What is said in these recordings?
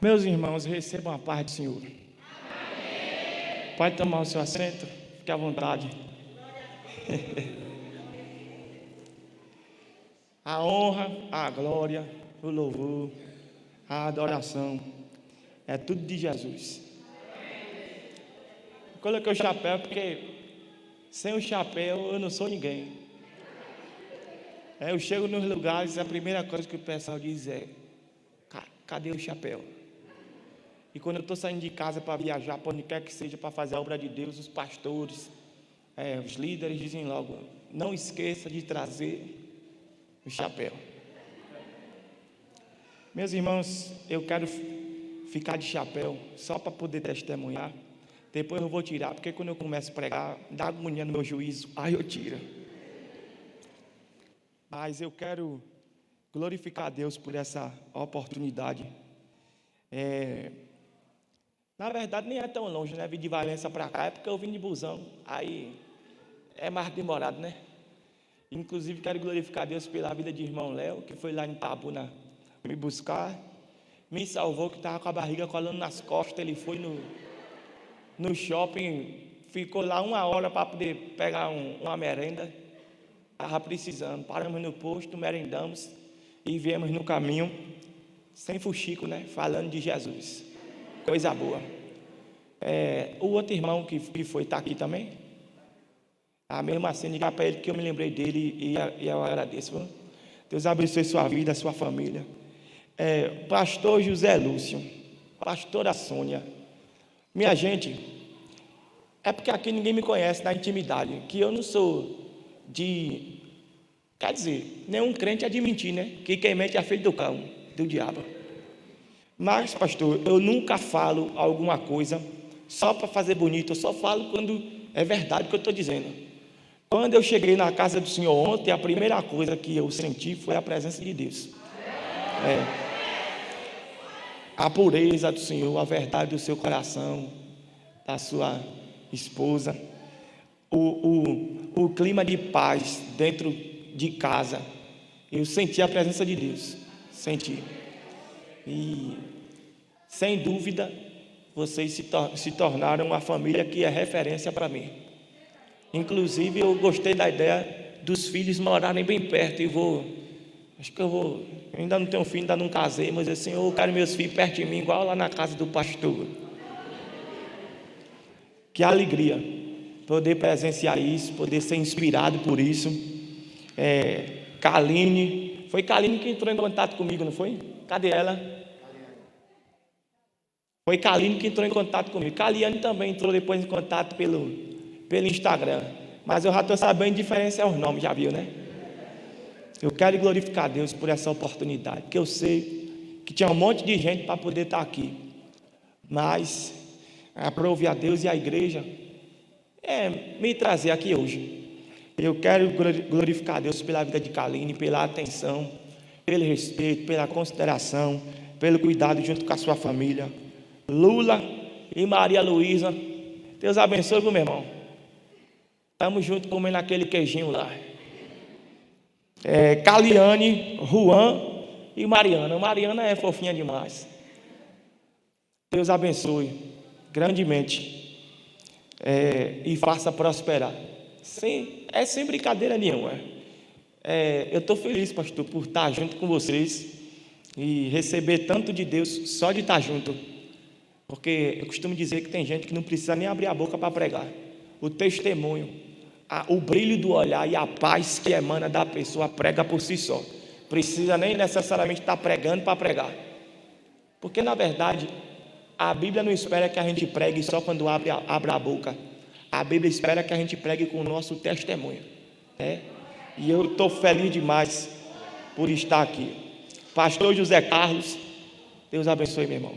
Meus irmãos, recebam a paz do Senhor. Pode tomar o seu assento, fique à vontade. A honra, a glória, o louvor, a adoração é tudo de Jesus. Coloquei o chapéu porque sem o chapéu eu não sou ninguém. Eu chego nos lugares, a primeira coisa que o pessoal diz é: cadê o chapéu? E quando eu estou saindo de casa para viajar, para onde quer que seja, para fazer a obra de Deus, os pastores, os líderes dizem logo: não esqueça de trazer o chapéu. Meus irmãos, eu quero ficar de chapéu só para poder testemunhar. Depois eu vou tirar, porque quando eu começo a pregar, dá agonia no meu juízo, aí eu tiro. Mas eu quero glorificar a Deus por essa oportunidade. Na verdade, nem é tão longe, né? Vim de Valença para cá, é porque eu vim de busão. Aí é mais demorado, né? Inclusive, quero glorificar a Deus pela vida de irmão Léo, que foi lá em Itabuna me buscar. Me salvou, que estava com a barriga colando nas costas. Ele foi no shopping, ficou lá 1 hora para poder pegar uma merenda. Estava precisando. Paramos no posto, merendamos e viemos no caminho, sem fuxico, né? Falando de Jesus. Coisa boa. O outro irmão que foi, está aqui também? Mesmo assim, ligar para ele que eu me lembrei dele e eu agradeço. Viu? Deus abençoe sua vida, sua família. Pastor José Lúcio, pastora Sônia. Minha gente, é porque aqui ninguém me conhece na intimidade, que eu não sou quer dizer, nenhum crente é de mentir, né? Que quem mente é filho do cão, do diabo. Mas, pastor, eu nunca falo alguma coisa só para fazer bonito, eu só falo quando é verdade o que eu estou dizendo. Quando eu cheguei na casa do Senhor ontem, a primeira coisa que eu senti foi a presença de Deus. A pureza do Senhor, a verdade do seu coração, da sua esposa, o clima de paz dentro de casa. Eu senti a presença de Deus, senti. E, sem dúvida, vocês se tornaram uma família que é referência para mim. Inclusive, eu gostei da ideia dos filhos morarem bem perto. Eu ainda não tenho filho, ainda não casei, mas assim, eu quero meus filhos perto de mim, igual lá na casa do pastor. Que alegria poder presenciar isso, poder ser inspirado por isso. Kaline, foi Kaline que entrou em contato comigo, não foi? Cadê ela? Foi Kaline que entrou em contato comigo. Kaliane também entrou depois em contato pelo Instagram. Mas eu já estou sabendo diferenciar os nomes, já viu, né? Eu quero glorificar a Deus por essa oportunidade, porque eu sei que tinha um monte de gente para poder estar aqui. Mas aprove a Deus e a igreja me trazer aqui hoje. Eu quero glorificar a Deus pela vida de Kaline, pela atenção, pelo respeito, pela consideração, pelo cuidado junto com a sua família. Lula e Maria Luísa, Deus abençoe, meu irmão. Estamos juntos comendo aquele queijinho lá. Caliane, Juan e Mariana. Mariana é fofinha demais. Deus abençoe grandemente e faça prosperar. Sem brincadeira nenhuma. Eu estou feliz, pastor, por estar junto com vocês e receber tanto de Deus só de estar junto. Porque eu costumo dizer que tem gente que não precisa nem abrir a boca para pregar. O testemunho, o brilho do olhar e a paz que emana da pessoa prega por si só. Precisa nem necessariamente estar pregando para pregar. Porque, na verdade, a Bíblia não espera que a gente pregue só quando abre a boca. A Bíblia espera que a gente pregue com o nosso testemunho. E eu estou feliz demais por estar aqui. Pastor José Carlos, Deus abençoe, meu irmão.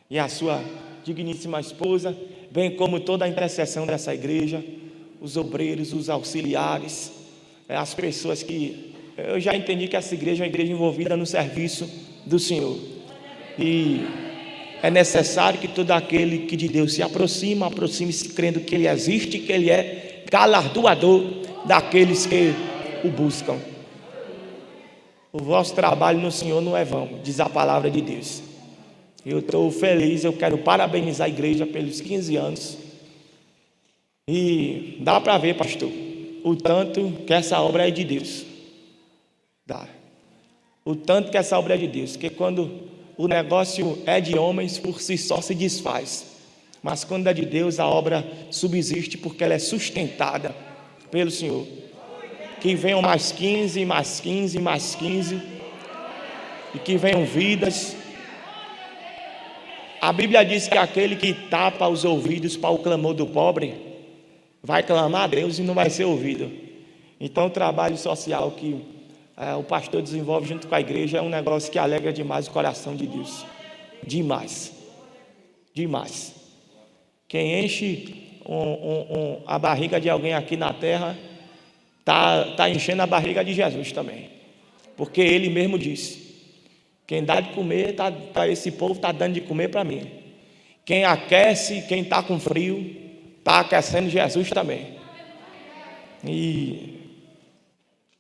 E a sua digníssima esposa, bem como toda a intercessão dessa igreja, os obreiros, os auxiliares, as pessoas que... Eu já entendi que essa igreja é uma igreja envolvida no serviço do Senhor. E é necessário que todo aquele que de Deus se aproxime-se crendo que Ele existe, que Ele é galardoador daqueles que o buscam. O vosso trabalho no Senhor não é vão, diz a palavra de Deus. Eu estou feliz, eu quero parabenizar a igreja pelos 15 anos. E dá para ver, pastor, o tanto que essa obra é de Deus. Dá. O tanto que essa obra é de Deus, que quando o negócio é de homens, por si só se desfaz. Mas quando é de Deus, a obra subsiste porque ela é sustentada pelo Senhor. Que venham mais 15, mais 15, mais 15. E que venham vidas. A Bíblia diz que aquele que tapa os ouvidos para o clamor do pobre, vai clamar a Deus e não vai ser ouvido. Então o trabalho social que o pastor desenvolve junto com a igreja é um negócio que alegra demais o coração de Deus. Demais. Demais. Quem enche a barriga de alguém aqui na terra, está enchendo a barriga de Jesus também. Porque ele mesmo disse: quem dá de comer, esse povo está dando de comer para mim. Quem aquece, quem está com frio, está aquecendo Jesus também. E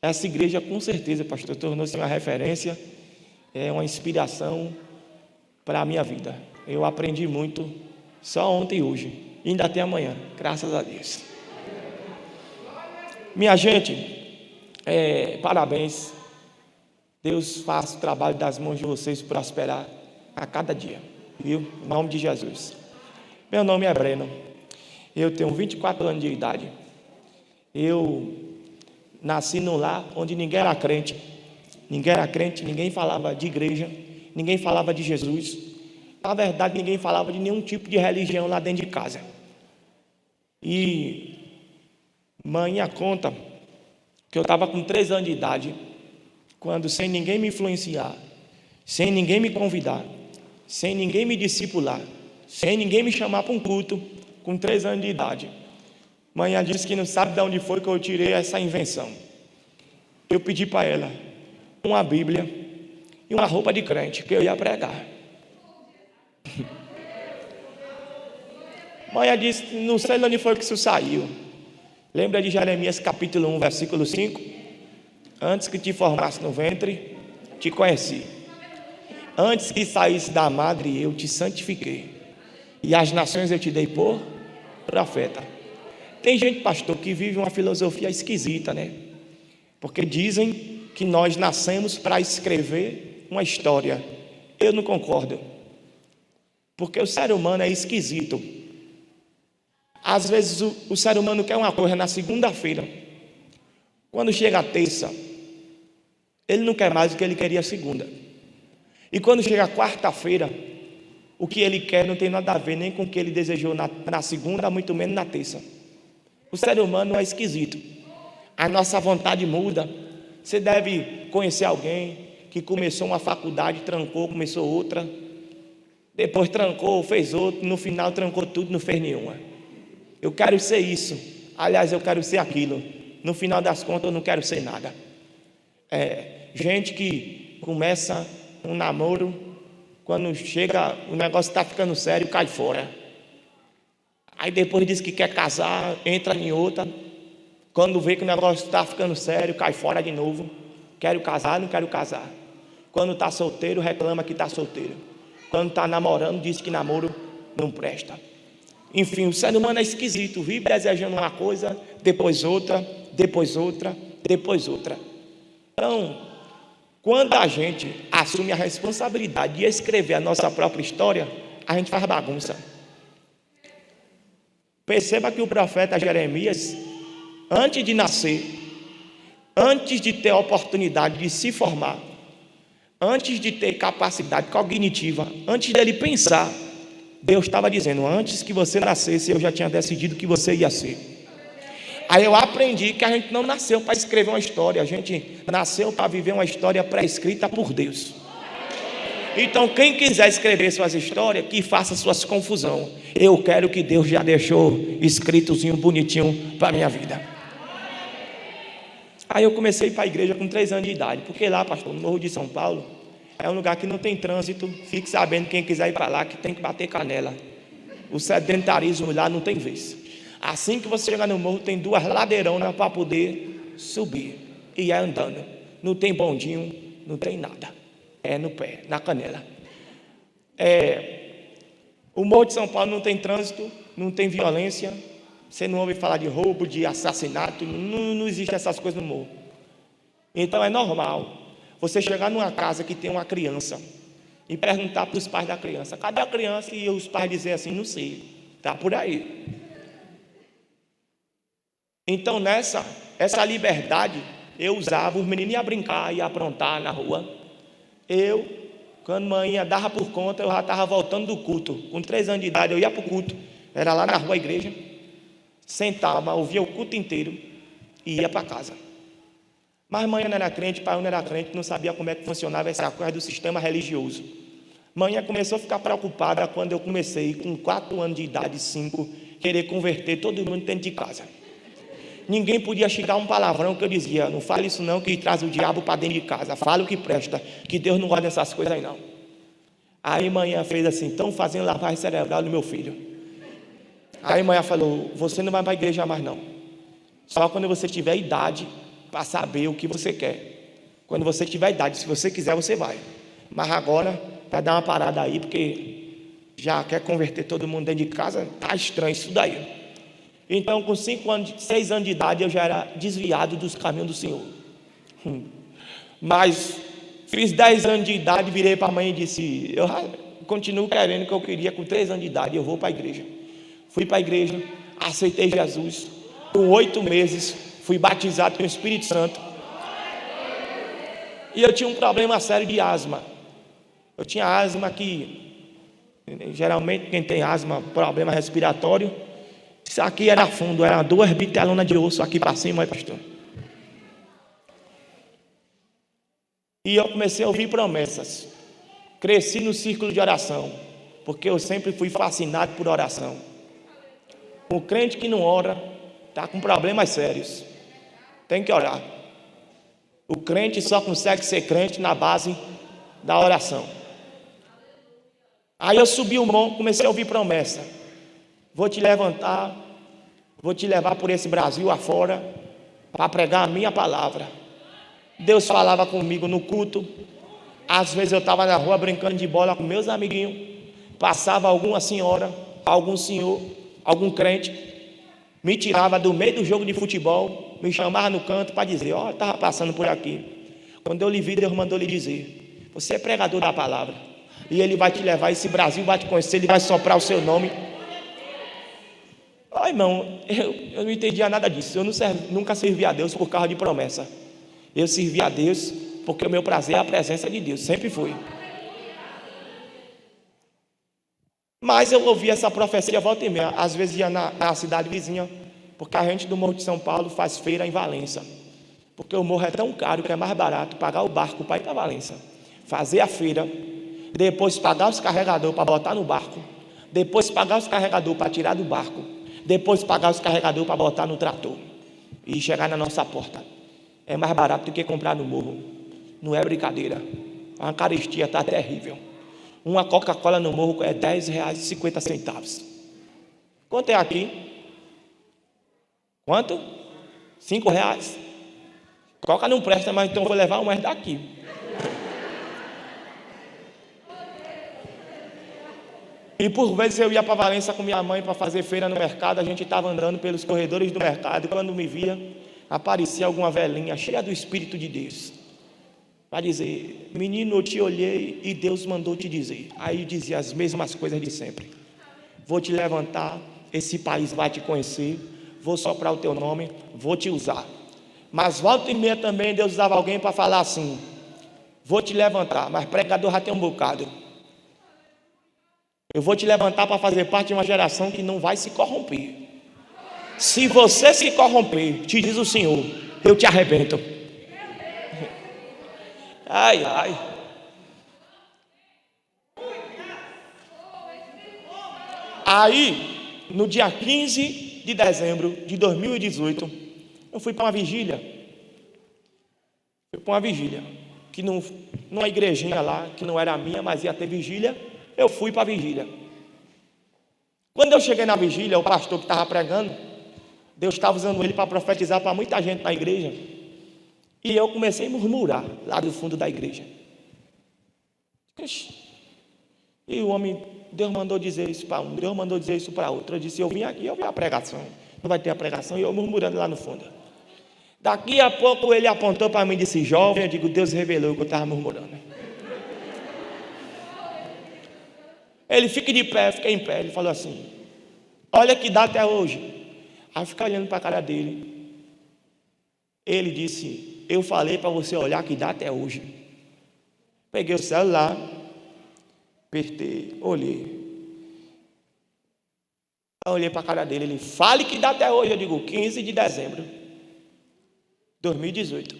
essa igreja, com certeza, pastor, tornou-se uma referência, é uma inspiração para a minha vida. Eu aprendi muito só ontem e hoje, e ainda até amanhã, graças a Deus. Minha gente, parabéns. Deus faça o trabalho das mãos de vocês prosperar a cada dia, viu? Em nome de Jesus. Meu nome é Breno, eu tenho 24 anos de idade. Eu nasci num lar onde ninguém era crente, ninguém falava de igreja, ninguém falava de Jesus. Na verdade, ninguém falava de nenhum tipo de religião lá dentro de casa. E mãe conta que eu estava com 3 anos de idade, quando, sem ninguém me influenciar, sem ninguém me convidar, sem ninguém me discipular, sem ninguém me chamar para um culto, com 3 anos de idade, mãe disse que não sabe de onde foi que eu tirei essa invenção. Eu pedi para ela uma Bíblia e uma roupa de crente, que eu ia pregar. Mãe disse, não sei de onde foi que isso saiu. Lembra de Jeremias capítulo 1, versículo 5? Antes que te formasse no ventre, te conheci. Antes que saísse da madre, eu te santifiquei. E as nações eu te dei por profeta. Tem gente, pastor, que vive uma filosofia esquisita, né? Porque dizem que nós nascemos para escrever uma história. Eu não concordo. Porque o ser humano é esquisito. Às vezes o ser humano quer uma coisa na segunda-feira. Quando chega a terça, ele não quer mais o que ele queria segunda. E quando chega a quarta-feira, o que ele quer não tem nada a ver nem com o que ele desejou na segunda, muito menos na terça. O ser humano é esquisito. A nossa vontade muda. Você deve conhecer alguém que começou uma faculdade, trancou, começou outra. Depois trancou, fez outra. No final trancou tudo, não fez nenhuma. Eu quero ser isso. Aliás, eu quero ser aquilo. No final das contas, eu não quero ser nada. Gente que começa um namoro, quando chega, o negócio está ficando sério, cai fora. Aí depois diz que quer casar, entra em outra. Quando vê que o negócio está ficando sério, cai fora de novo. Quero casar, não quero casar. Quando está solteiro, reclama que está solteiro. Quando está namorando, diz que namoro não presta. Enfim, o ser humano é esquisito, vive desejando uma coisa, depois outra, depois outra, depois outra. Então, quando a gente assume a responsabilidade de escrever a nossa própria história, a gente faz bagunça. Perceba que o profeta Jeremias, antes de nascer, antes de ter a oportunidade de se formar, antes de ter capacidade cognitiva, antes dele pensar, Deus estava dizendo, antes que você nascesse, eu já tinha decidido que você ia ser. Aí eu aprendi que a gente não nasceu para escrever uma história, a gente nasceu para viver uma história pré-escrita por Deus. Então quem quiser escrever suas histórias, que faça suas confusões. Eu quero que Deus já deixou escritozinho, bonitinho para a minha vida. Aí eu comecei a ir para a igreja com 3 anos de idade, porque lá, pastor, no Morro de São Paulo, é um lugar que não tem trânsito. Fique sabendo, quem quiser ir para lá, que tem que bater canela. O sedentarismo lá não tem vez. Assim que você chegar no morro, tem 2 ladeironas para poder subir. E é andando. Não tem bondinho, não tem nada. É no pé, na canela. O Morro de São Paulo não tem trânsito, não tem violência, você não ouve falar de roubo, de assassinato, não existe essas coisas no morro. Então é normal você chegar numa casa que tem uma criança e perguntar para os pais da criança: cadê a criança? E os pais dizer assim: não sei, está por aí. Então essa liberdade eu usava, os meninos iam brincar, iam aprontar na rua. Quando manhã dava por conta, eu já estava voltando do culto. Com 3 anos de idade eu ia para o culto, era lá na rua, a igreja, sentava, ouvia o culto inteiro e ia para casa. Mas manhã não era crente, pai não era crente, não sabia como é que funcionava essa coisa do sistema religioso. Manhã começou a ficar preocupada quando eu comecei, com 4 anos de idade, 5, querer converter todo mundo dentro de casa. Ninguém podia chegar um palavrão que eu dizia: não fale isso não, que traz o diabo para dentro de casa, fala o que presta, que Deus não gosta dessas coisas aí não. Aí manhã fez assim: estão fazendo lavagem cerebral no meu filho. Aí manhã falou: você não vai para a igreja mais não, só quando você tiver idade para saber o que você quer. Quando você tiver idade, se você quiser, você vai, mas agora vai dar uma parada aí, porque já quer converter todo mundo dentro de casa, tá estranho isso daí. Então, com 6 anos de idade, eu já era desviado dos caminhos do Senhor. Mas fiz 10 anos de idade, virei para a mãe e disse: eu continuo querendo o que eu queria. Com 3 anos de idade, eu vou para a igreja. Fui para a igreja, aceitei Jesus. Com 8 meses, fui batizado com o Espírito Santo. E eu tinha um problema sério de asma. Eu tinha asma que, geralmente, quem tem asma, problema respiratório, isso aqui era fundo, era 2 bitelonas de osso aqui para cima, pastor. E eu comecei a ouvir promessas. Cresci no círculo de oração, porque eu sempre fui fascinado por oração. O crente que não ora está com problemas sérios. Tem que orar. O crente só consegue ser crente na base da oração. Aí eu subi o monte, comecei a ouvir promessa: vou te levantar, vou te levar por esse Brasil afora para pregar a minha palavra. Deus falava comigo no culto. Às vezes eu estava na rua brincando de bola com meus amiguinhos, passava alguma senhora, algum senhor, algum crente, me tirava do meio do jogo de futebol, me chamava no canto para dizer: ó, estava passando por aqui. Quando eu lhe vi, Deus mandou lhe dizer: você é pregador da palavra, e Ele vai te levar, esse Brasil vai te conhecer, Ele vai soprar o seu nome. Ó, irmão, eu não entendia nada disso. Eu nunca servi a Deus por causa de promessa. Eu servi a Deus porque o meu prazer é a presença de Deus, sempre foi. Mas eu ouvia essa profecia volta e meia. Às vezes ia na cidade vizinha, porque a gente do Morro de São Paulo faz feira em Valença, porque o morro é tão caro que é mais barato pagar o barco para ir para Valença, fazer a feira, depois pagar os carregadores para botar no barco, depois pagar os carregadores para tirar do barco, depois pagar os carregadores para botar no trator e chegar na nossa porta. É mais barato do que comprar no morro. Não é brincadeira. A carestia está terrível. Uma Coca-Cola no morro é R$10,50. Quanto é aqui? Quanto? R$5. Coca não presta, mas então vou levar uma daqui. E por vezes eu ia para Valença com minha mãe para fazer feira no mercado. A gente estava andando pelos corredores do mercado e quando me via, aparecia alguma velhinha cheia do Espírito de Deus para dizer: menino, eu te olhei e Deus mandou te dizer. Aí dizia as mesmas coisas de sempre: vou te levantar, esse país vai te conhecer, vou soprar o teu nome, vou te usar. Mas volta e meia também Deus usava alguém para falar assim: vou te levantar, mas pregador já tem um bocado. Eu vou te levantar para fazer parte de uma geração que não vai se corromper. Se você se corromper, te diz o Senhor, eu te arrebento. Ai, ai. Aí, no dia 15 de dezembro de 2018, eu fui para uma vigília. Que numa igrejinha lá, que não era a minha, mas ia ter vigília. Eu fui para a vigília. Quando eu cheguei na vigília, o pastor que estava pregando, Deus estava usando ele para profetizar para muita gente na igreja. E eu comecei a murmurar lá do fundo da igreja. E o homem, Deus mandou dizer isso para um, Deus mandou dizer isso para outro. Eu disse, eu vim aqui, eu vi a pregação. Não vai ter a pregação, e eu murmurando lá no fundo. Daqui a pouco ele apontou para mim e disse, jovem, eu digo, Deus revelou que eu estava murmurando. Ele fica de pé, fica em pé, ele falou assim, olha que dá até hoje. Aí eu fiquei olhando para a cara dele. Ele disse, eu falei para você olhar que dá até hoje. Peguei o celular, apertei, olhei. Eu olhei para a cara dele, ele, fale que dá até hoje. Eu digo, 15 de dezembro de 2018.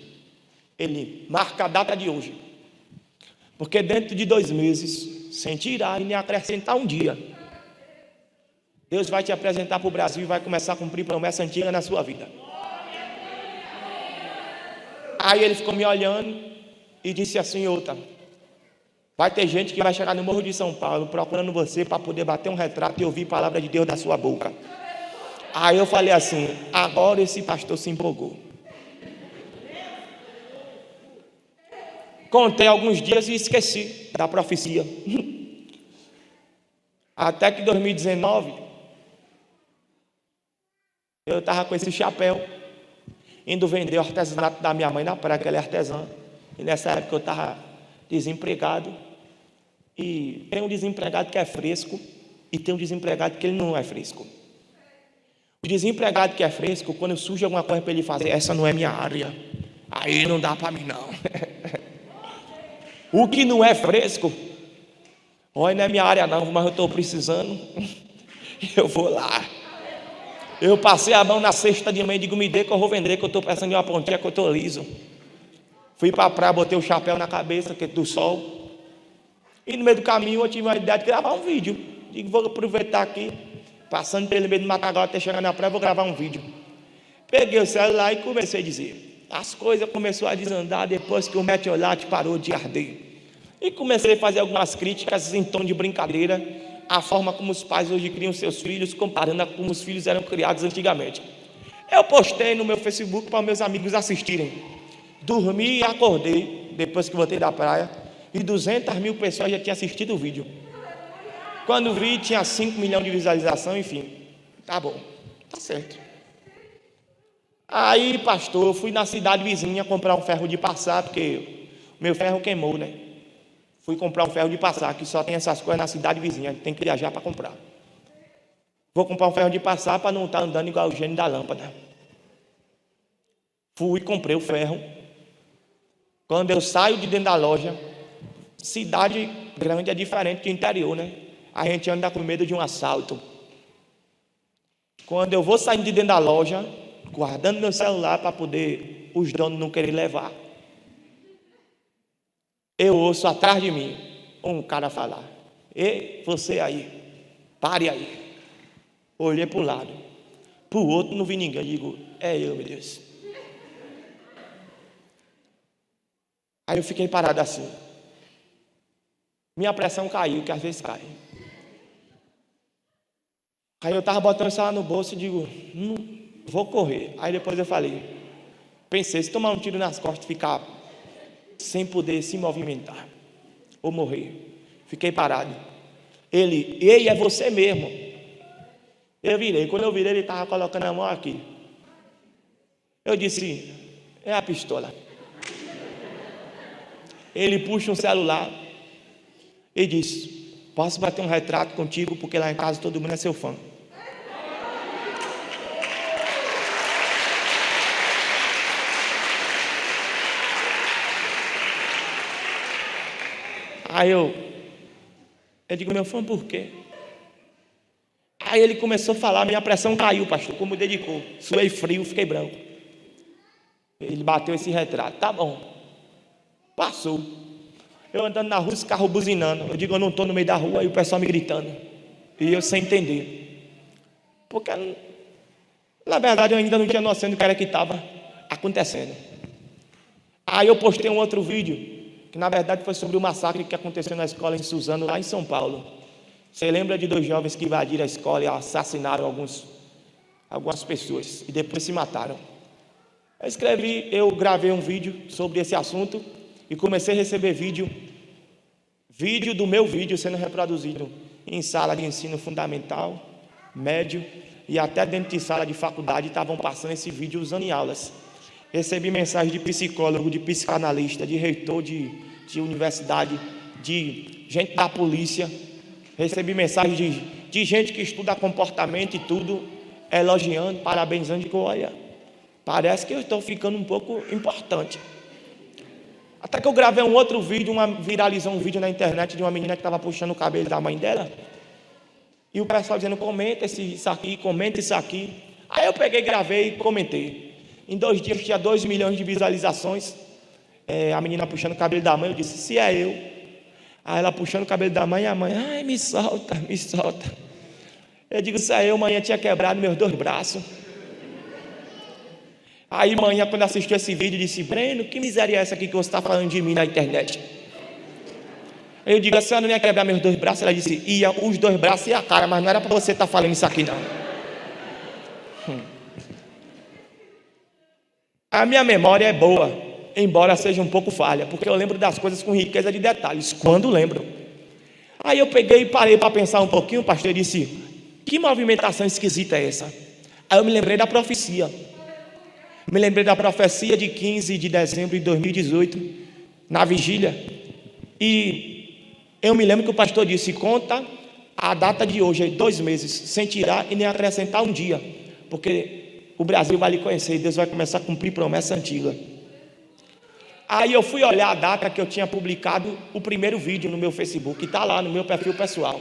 Ele, marca a data de hoje. Porque dentro de 2 meses, sem tirar e nem acrescentar um dia, Deus vai te apresentar para o Brasil e vai começar a cumprir promessa antiga na sua vida. Aí ele ficou me olhando e disse assim, outra, vai ter gente que vai chegar no Morro de São Paulo procurando você para poder bater um retrato e ouvir a palavra de Deus da sua boca. Aí eu falei assim, agora esse pastor se empolgou. Contei alguns dias e esqueci da profecia. Até que em 2019, eu estava com esse chapéu, indo vender o artesanato da minha mãe na praia, que ela é artesã. E nessa época eu estava desempregado. E tem um desempregado que é fresco e tem um desempregado que ele não é fresco. O desempregado que é fresco, quando surge alguma coisa para ele fazer, essa não é minha área, aí não dá para mim não. O que não é fresco, olha, não é minha área não, mas eu estou precisando, eu vou lá. Eu passei a mão na cesta de manhã e digo, me dê que eu vou vender, que eu estou precisando de uma pontinha, que eu estou liso. Fui para a praia, botei o chapéu na cabeça, que é do sol. E no meio do caminho eu tive uma ideia de gravar um vídeo. Digo, vou aproveitar aqui, passando pelo meio do matagal até chegar na praia, vou gravar um vídeo. Peguei o celular e comecei a dizer. As coisas começaram a desandar depois que o metiolate parou de arder. E comecei a fazer algumas críticas em tom de brincadeira, a forma como os pais hoje criam seus filhos, comparando a como os filhos eram criados antigamente. Eu postei no meu Facebook para meus amigos assistirem. Dormi e acordei, depois que voltei da praia, e 200 mil pessoas já tinham assistido o vídeo. Quando vi, tinha 5 milhões de visualização, enfim. Tá bom, tá certo. Aí, pastor, eu fui na cidade vizinha comprar um ferro de passar, porque o meu ferro queimou, né? Fui comprar um ferro de passar, que só tem essas coisas na cidade vizinha, tem que viajar para comprar. Vou comprar um ferro de passar para não estar andando igual o gênio da lâmpada. Fui, comprei o ferro. Quando eu saio de dentro da loja, cidade grande é diferente do interior, né? A gente anda com medo de um assalto. Quando eu vou saindo de dentro da loja, guardando meu celular para poder os donos não querem levar, eu ouço atrás de mim um cara falar, ei, você aí, pare aí. Olhei para o lado, para o outro não vi ninguém, digo, é eu, meu Deus. Aí eu fiquei parado assim. Minha pressão caiu, que às vezes cai. Aí eu estava botando isso lá no bolso e digo, vou correr. Aí depois eu falei, pensei, se tomar um tiro nas costas, ficar sem poder se movimentar, ou morrer. Fiquei parado. Ele, ei, é você mesmo. Eu virei, quando eu virei, ele estava colocando a mão aqui. Eu disse, é a pistola. Ele puxa um celular e diz, posso bater um retrato contigo, porque lá em casa todo mundo é seu fã. Aí eu digo, meu fã, por quê? Aí ele começou a falar, minha pressão caiu, pastor, como dedicou. Suei frio, fiquei branco. Ele bateu esse retrato, tá bom. Passou. Eu andando na rua, esse carro buzinando. Eu digo, eu não estou no meio da rua, e o pessoal me gritando. E eu sem entender. Porque, na verdade, eu ainda não tinha noção do que era que estava acontecendo. Aí eu postei um outro vídeo, que na verdade foi sobre o massacre que aconteceu na escola em Suzano, lá em São Paulo. Você lembra de 2 jovens que invadiram a escola e assassinaram algumas pessoas e depois se mataram? Eu gravei um vídeo sobre esse assunto e comecei a receber Vídeo do meu vídeo sendo reproduzido em sala de ensino fundamental, médio e até dentro de sala de faculdade estavam passando esse vídeo usando em aulas. Recebi mensagem de psicólogo, de psicanalista, de reitor de universidade, de gente da polícia. Recebi mensagem de gente que estuda comportamento e tudo, elogiando, parabenizando. Digo, olha, parece que eu estou ficando um pouco importante. Até que eu gravei um outro vídeo, viralizou um vídeo na internet de uma menina que estava puxando o cabelo da mãe dela. E o pessoal dizendo, comenta isso aqui, comenta isso aqui. Aí eu peguei, gravei e comentei. Em 2 dias tinha 2 milhões de visualizações. A menina puxando o cabelo da mãe, eu disse, se é eu. Aí ela puxando o cabelo da mãe, e a mãe, ai, me solta, me solta. Eu digo, se é eu, manhã tinha quebrado meus 2 braços. Aí manhã, quando assistiu esse vídeo, disse, Breno, que miséria é essa aqui que você está falando de mim na internet? Eu digo, a senhora não ia quebrar meus 2 braços? Ela disse, ia os 2 braços e a cara, mas não era para você estar falando isso aqui não. A minha memória é boa, embora seja um pouco falha, porque eu lembro das coisas com riqueza de detalhes, quando lembro. Aí eu peguei e parei para pensar um pouquinho, o pastor disse, que movimentação esquisita é essa? Aí eu me lembrei da profecia. Me lembrei da profecia de 15 de dezembro de 2018, na vigília. E eu me lembro que o pastor disse, conta a data de hoje, 2 meses, sem tirar e nem acrescentar um dia, porque o Brasil vai lhe conhecer e Deus vai começar a cumprir promessa antiga. Aí eu fui olhar a data que eu tinha publicado o primeiro vídeo no meu Facebook, que está lá no meu perfil pessoal.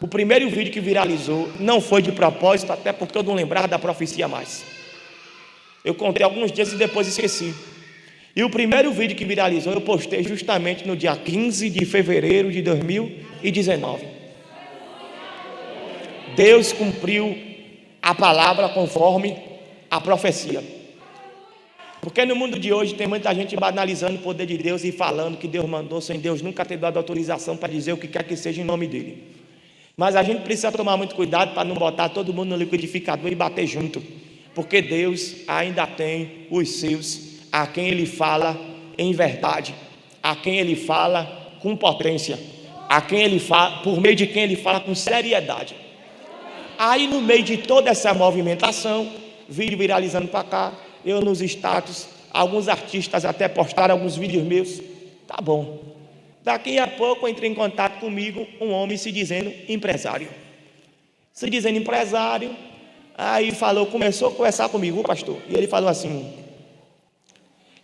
O primeiro vídeo que viralizou não foi de propósito, até porque eu não lembrava da profecia mais. Eu contei alguns dias e depois esqueci. E o primeiro vídeo que viralizou eu postei justamente no dia 15 de fevereiro de 2019. Deus cumpriu a palavra conforme a profecia. Porque no mundo de hoje tem muita gente banalizando o poder de Deus e falando que Deus mandou sem Deus nunca ter dado autorização para dizer o que quer que seja em nome dele. Mas a gente precisa tomar muito cuidado para não botar todo mundo no liquidificador e bater junto. Porque Deus ainda tem os seus, a quem Ele fala em verdade, a quem Ele fala com potência, a quem Ele fala, por meio de quem Ele fala com seriedade. Aí no meio de toda essa movimentação, vídeo viralizando para cá, eu nos status, alguns artistas até postaram alguns vídeos meus, tá bom. Daqui a pouco entrei em contato comigo um homem se dizendo empresário. Se dizendo empresário, aí começou a conversar comigo, pastor, e ele falou assim,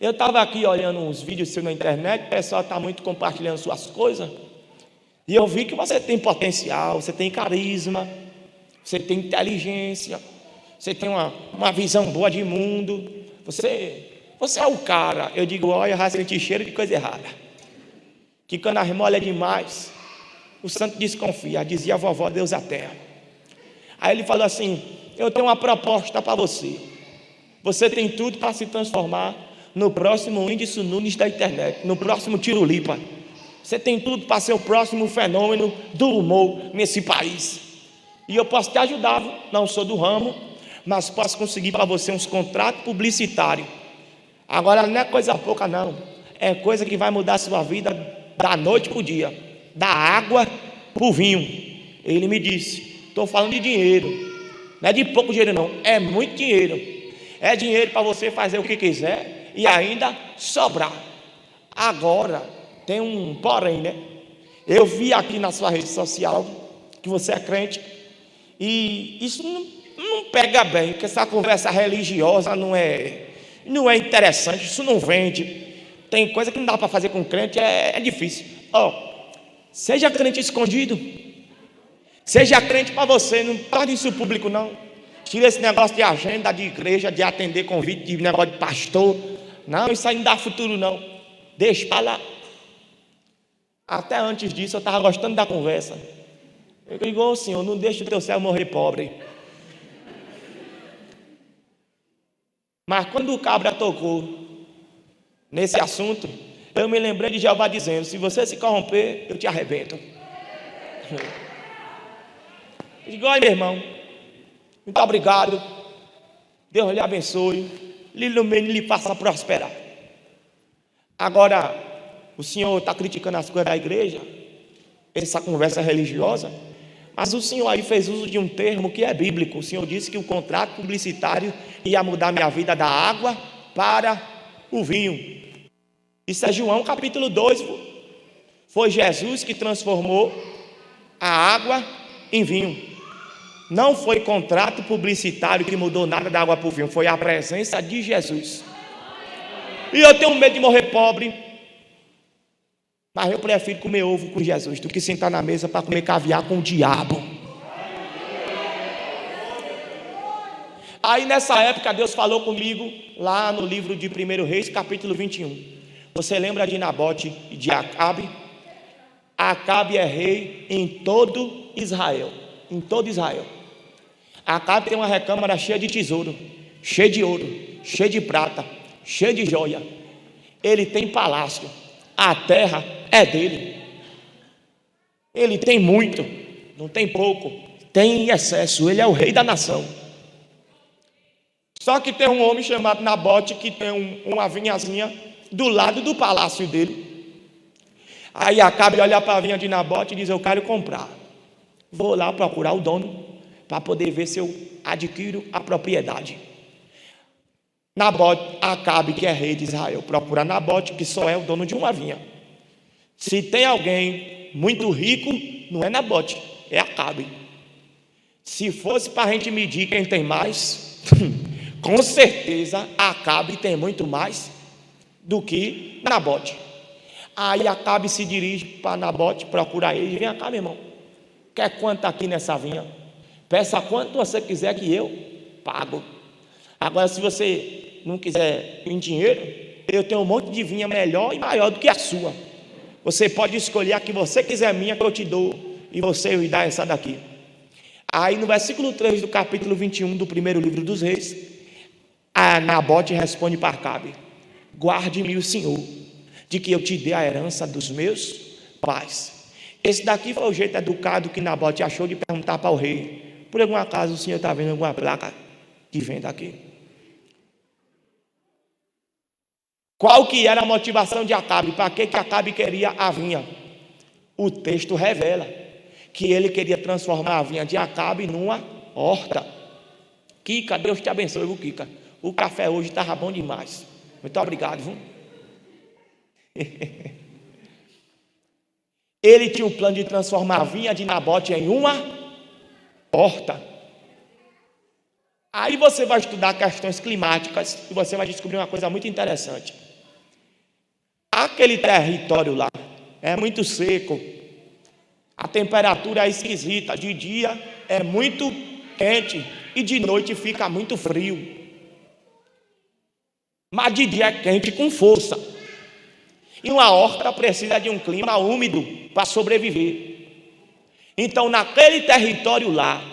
eu estava aqui olhando uns vídeos seus na internet, o pessoal está muito compartilhando suas coisas, e eu vi que você tem potencial, você tem carisma, você tem inteligência, você tem uma visão boa de mundo, você é o cara. Eu digo, olha, eu já senti cheiro de coisa errada, que quando as molhas demais, o santo desconfia, dizia a vovó, Deus a terra. Aí ele falou assim, eu tenho uma proposta para você. Você tem tudo para se transformar no próximo Whindersson Nunes da internet, no próximo Tirulipa. Você tem tudo para ser o próximo fenômeno do humor nesse país. E eu posso te ajudar, não sou do ramo, mas posso conseguir para você uns contratos publicitários. Agora não é coisa pouca não, é coisa que vai mudar a sua vida da noite para o dia, da água para o vinho. Ele me disse, estou falando de dinheiro. Não é de pouco dinheiro não, é muito dinheiro. É dinheiro para você fazer o que quiser e ainda sobrar. Agora, tem um porém, né? Eu vi aqui na sua rede social que você é crente e isso não pega bem, porque essa conversa religiosa não é interessante, isso não vende. Tem coisa que não dá para fazer com crente, é difícil. Seja crente escondido. Seja crente para você, não torne isso público não. Tira esse negócio de agenda de igreja, de atender convite, de negócio de pastor. Não, isso aí não dá futuro não. Deixa para lá. Até antes disso eu estava gostando da conversa. Eu digo, Senhor, não deixe o teu céu morrer pobre. Mas quando o cabra tocou nesse assunto, eu me lembrei de Jeová dizendo, se você se corromper, eu te arrebento. Eu digo, olha meu irmão, muito obrigado, Deus lhe abençoe, lhe ilumine e lhe faça prosperar. Agora, o senhor está criticando as coisas da igreja, essa conversa religiosa, mas o senhor aí fez uso de um termo que é bíblico. O senhor disse que o contrato publicitário ia mudar minha vida da água para o vinho. Isso é João capítulo 2. Foi Jesus que transformou a água em vinho. Não foi contrato publicitário que mudou nada da água para o vinho, foi a presença de Jesus. E eu tenho medo de morrer pobre, mas eu prefiro comer ovo com Jesus do que sentar na mesa para comer caviar com o diabo. Aí nessa época Deus falou comigo lá no livro de 1 Reis, capítulo 21. Você lembra de Nabote e de Acabe? Acabe é rei em todo Israel. Em todo Israel. Acabe tem uma recâmara cheia de tesouro, cheia de ouro, cheia de prata, cheia de joia. Ele tem palácio. A terra é dele. Ele tem muito, não tem pouco, tem em excesso. Ele é o rei da nação. Só que tem um homem chamado Nabote que tem uma vinhazinha do lado do palácio dele. Aí Acabe olha para a vinha de Nabote e diz: eu quero comprar. Vou lá procurar o dono para poder ver se eu adquiro a propriedade. Nabote, Acabe, que é rei de Israel, procura Nabote, que só é o dono de uma vinha. Se tem alguém muito rico, não é Nabote, é Acabe. Se fosse para a gente medir quem tem mais, com certeza Acabe tem muito mais do que Nabote. Aí Acabe se dirige para Nabote, procura ele e vem: cá, meu irmão, quer quanto aqui nessa vinha? Peça quanto você quiser que eu pago. Agora, se você não quiser em dinheiro, eu tenho um monte de vinha melhor e maior do que a sua. Você pode escolher a que você quiser minha, que eu te dou, e você me dá essa daqui. Aí no versículo 3 do capítulo 21 do primeiro livro dos Reis, a Nabote responde para Acabe: guarde-me o Senhor, de que eu te dê a herança dos meus pais. Esse daqui foi o jeito educado que Nabote achou de perguntar para o rei: por algum acaso o senhor está vendo alguma placa de venda aqui? Qual que era a motivação de Acabe? Para que Acabe queria a vinha? O texto revela que ele queria transformar a vinha de Acabe numa horta. Kika, Deus te abençoe, viu, Kika? O café hoje estava bom demais. Muito obrigado, viu? Ele tinha o plano de transformar a vinha de Nabote em uma horta. Aí você vai estudar questões climáticas e você vai descobrir uma coisa muito interessante. Aquele território lá é muito seco, a temperatura é esquisita, de dia é muito quente e de noite fica muito frio. Mas de dia é quente com força. E uma horta precisa de um clima úmido para sobreviver. Então, naquele território lá,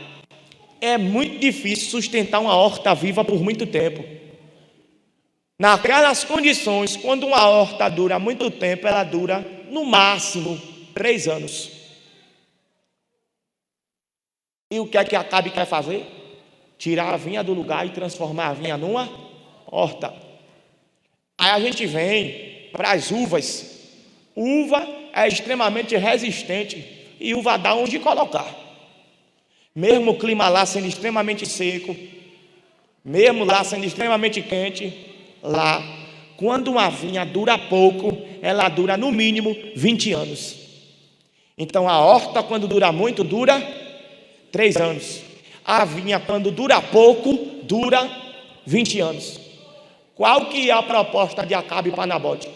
é muito difícil sustentar uma horta viva por muito tempo. Naquelas condições, quando uma horta dura muito tempo, ela dura no máximo 3 anos. E o que é que Acabe quer fazer? Tirar a vinha do lugar e transformar a vinha numa horta. Aí a gente vem para as uvas. Uva é extremamente resistente e uva dá onde colocar. Mesmo o clima lá sendo extremamente seco, mesmo lá sendo extremamente quente, lá, quando uma vinha dura pouco, ela dura no mínimo 20 anos. Então a horta, quando dura muito, dura 3 anos. A vinha, quando dura pouco, dura 20 anos. Qual que é a proposta de Acabe para Nabote?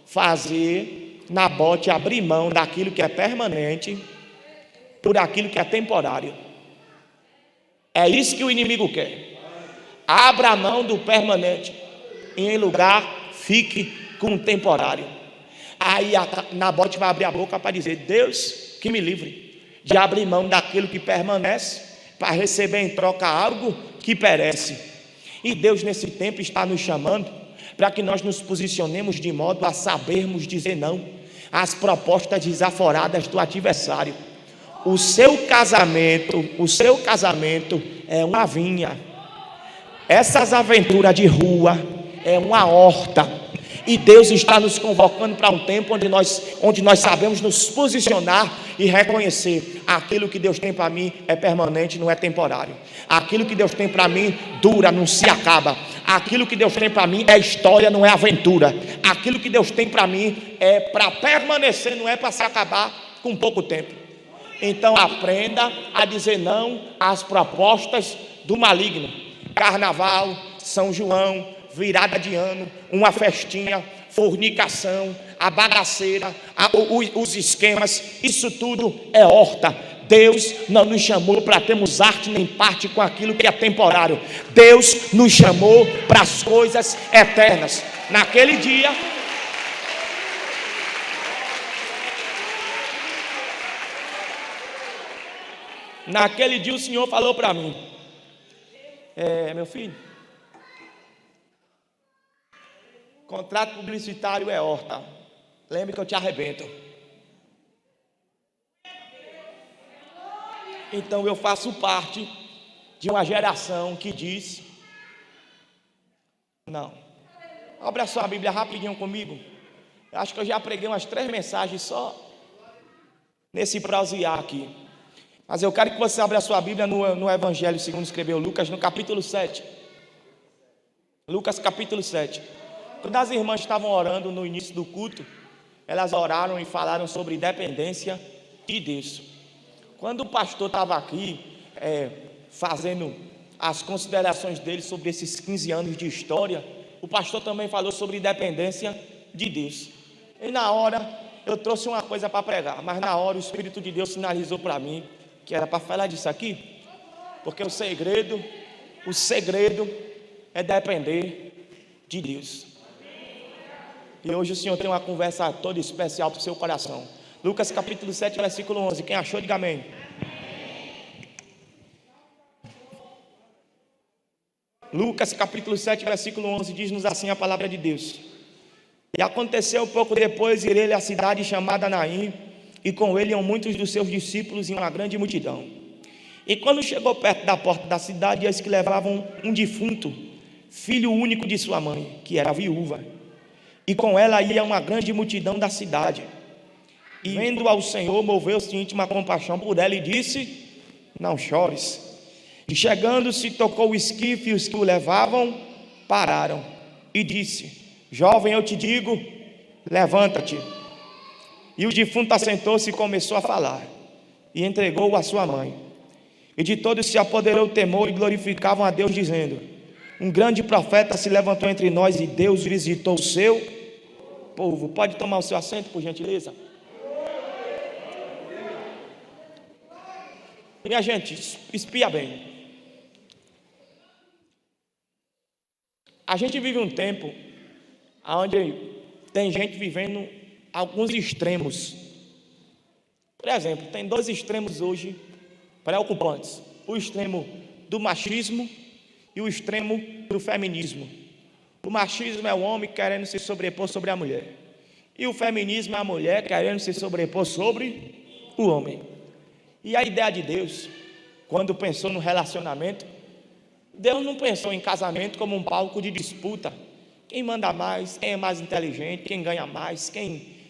Fazer Nabote abrir mão daquilo que é permanente por aquilo que é temporário. É isso que o inimigo quer. Abra a mão do permanente e em lugar fique com o temporário. Aí Nabote vai abrir a boca para dizer: Deus que me livre de abrir mão daquilo que permanece para receber em troca algo que perece. E Deus nesse tempo está nos chamando para que nós nos posicionemos de modo a sabermos dizer não às propostas desaforadas do adversário. O seu casamento é uma vinha. Essas aventuras de rua é uma horta. E Deus está nos convocando para um tempo onde nós sabemos nos posicionar e reconhecer: aquilo que Deus tem para mim é permanente, não é temporário. Aquilo que Deus tem para mim dura, não se acaba. Aquilo que Deus tem para mim é história, não é aventura. Aquilo que Deus tem para mim é para permanecer, não é para se acabar com pouco tempo. Então aprenda a dizer não às propostas do maligno. Carnaval, São João, virada de ano, uma festinha, fornicação, a bagaceira, os esquemas, isso tudo é horta. Deus não nos chamou para termos arte nem parte com aquilo que é temporário. Deus nos chamou para as coisas eternas. Naquele dia, o Senhor falou para mim: meu filho, contrato publicitário é horta. Lembre que eu te arrebento. Então eu faço parte de uma geração que diz não. Abra sua Bíblia rapidinho comigo. Eu acho que eu já preguei umas 3 mensagens só nesse prosear aqui. Mas eu quero que você abra a sua Bíblia no Evangelho segundo escreveu Lucas, no capítulo 7. Lucas capítulo 7. Quando as irmãs estavam orando no início do culto, elas oraram e falaram sobre dependência de Deus. Quando o pastor estava aqui fazendo as considerações dele sobre esses 15 anos de história, o pastor também falou sobre dependência de Deus. E na hora eu trouxe uma coisa para pregar, mas na hora o Espírito de Deus sinalizou para mim que era para falar disso aqui, porque o segredo é depender de Deus. E hoje o Senhor tem uma conversa toda especial para o seu coração. Lucas capítulo 7, versículo 11. Quem achou, diga amém. Lucas capítulo 7, versículo 11, diz-nos assim a palavra de Deus: E aconteceu pouco depois ir ele à cidade chamada Naim, e com ele iam muitos dos seus discípulos e uma grande multidão. E quando chegou perto da porta da cidade, eis que levavam um defunto, filho único de sua mãe, que era viúva. E com ela ia uma grande multidão da cidade. E vendo ao Senhor, moveu-se íntima compaixão por ela e disse: não chores. E chegando-se, tocou o esquife, e os que o levavam pararam. E disse: jovem, eu te digo, levanta-te. E o defunto assentou-se e começou a falar, e entregou-o à sua mãe. E de todos se apoderou o temor, e glorificavam a Deus, dizendo: um grande profeta se levantou entre nós, e Deus visitou o seu povo. Pode tomar o seu assento, por gentileza? Minha gente, espia bem. A gente vive um tempo onde tem gente vivendo alguns extremos. Por exemplo, tem 2 extremos hoje preocupantes: o extremo do machismo e o extremo do feminismo. O machismo é o homem querendo se sobrepor sobre a mulher, e o feminismo é a mulher querendo se sobrepor sobre o homem. E a ideia de Deus, quando pensou no relacionamento, Deus não pensou em casamento como um palco de disputa. Quem manda mais, quem é mais inteligente, quem ganha mais, quem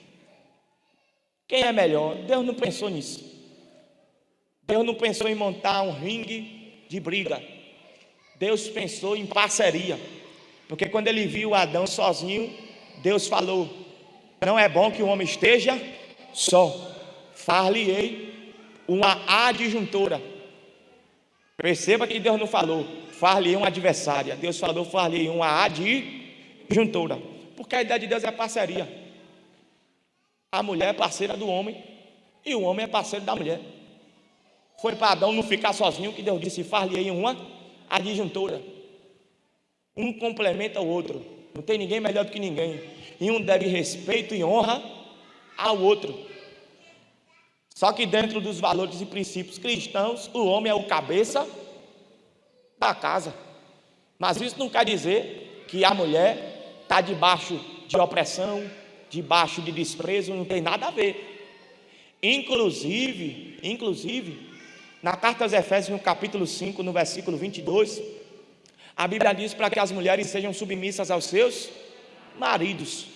é melhor. Deus não pensou nisso. Deus não pensou em montar um ringue de briga. Deus pensou em parceria. Porque quando ele viu Adão sozinho, Deus falou: não é bom que o homem esteja só, far-lhe-ei uma adjuntora. Perceba que Deus não falou far-lhe uma adversária. Deus falou far-lhe uma adjuntora. Porque a ideia de Deus é parceria. A mulher é parceira do homem e o homem é parceiro da mulher. Foi para Adão não ficar sozinho que Deus disse: far-lhe uma adjuntora. Um complementa o outro. Não tem ninguém melhor do que ninguém. E um deve respeito e honra ao outro. Só que dentro dos valores e princípios cristãos, o homem é o cabeça da casa. Mas isso não quer dizer que a mulher está debaixo de opressão, debaixo de desprezo. Não tem nada a ver. Inclusive, na carta aos Efésios, no capítulo 5, no versículo 22, a Bíblia diz para que as mulheres sejam submissas aos seus maridos.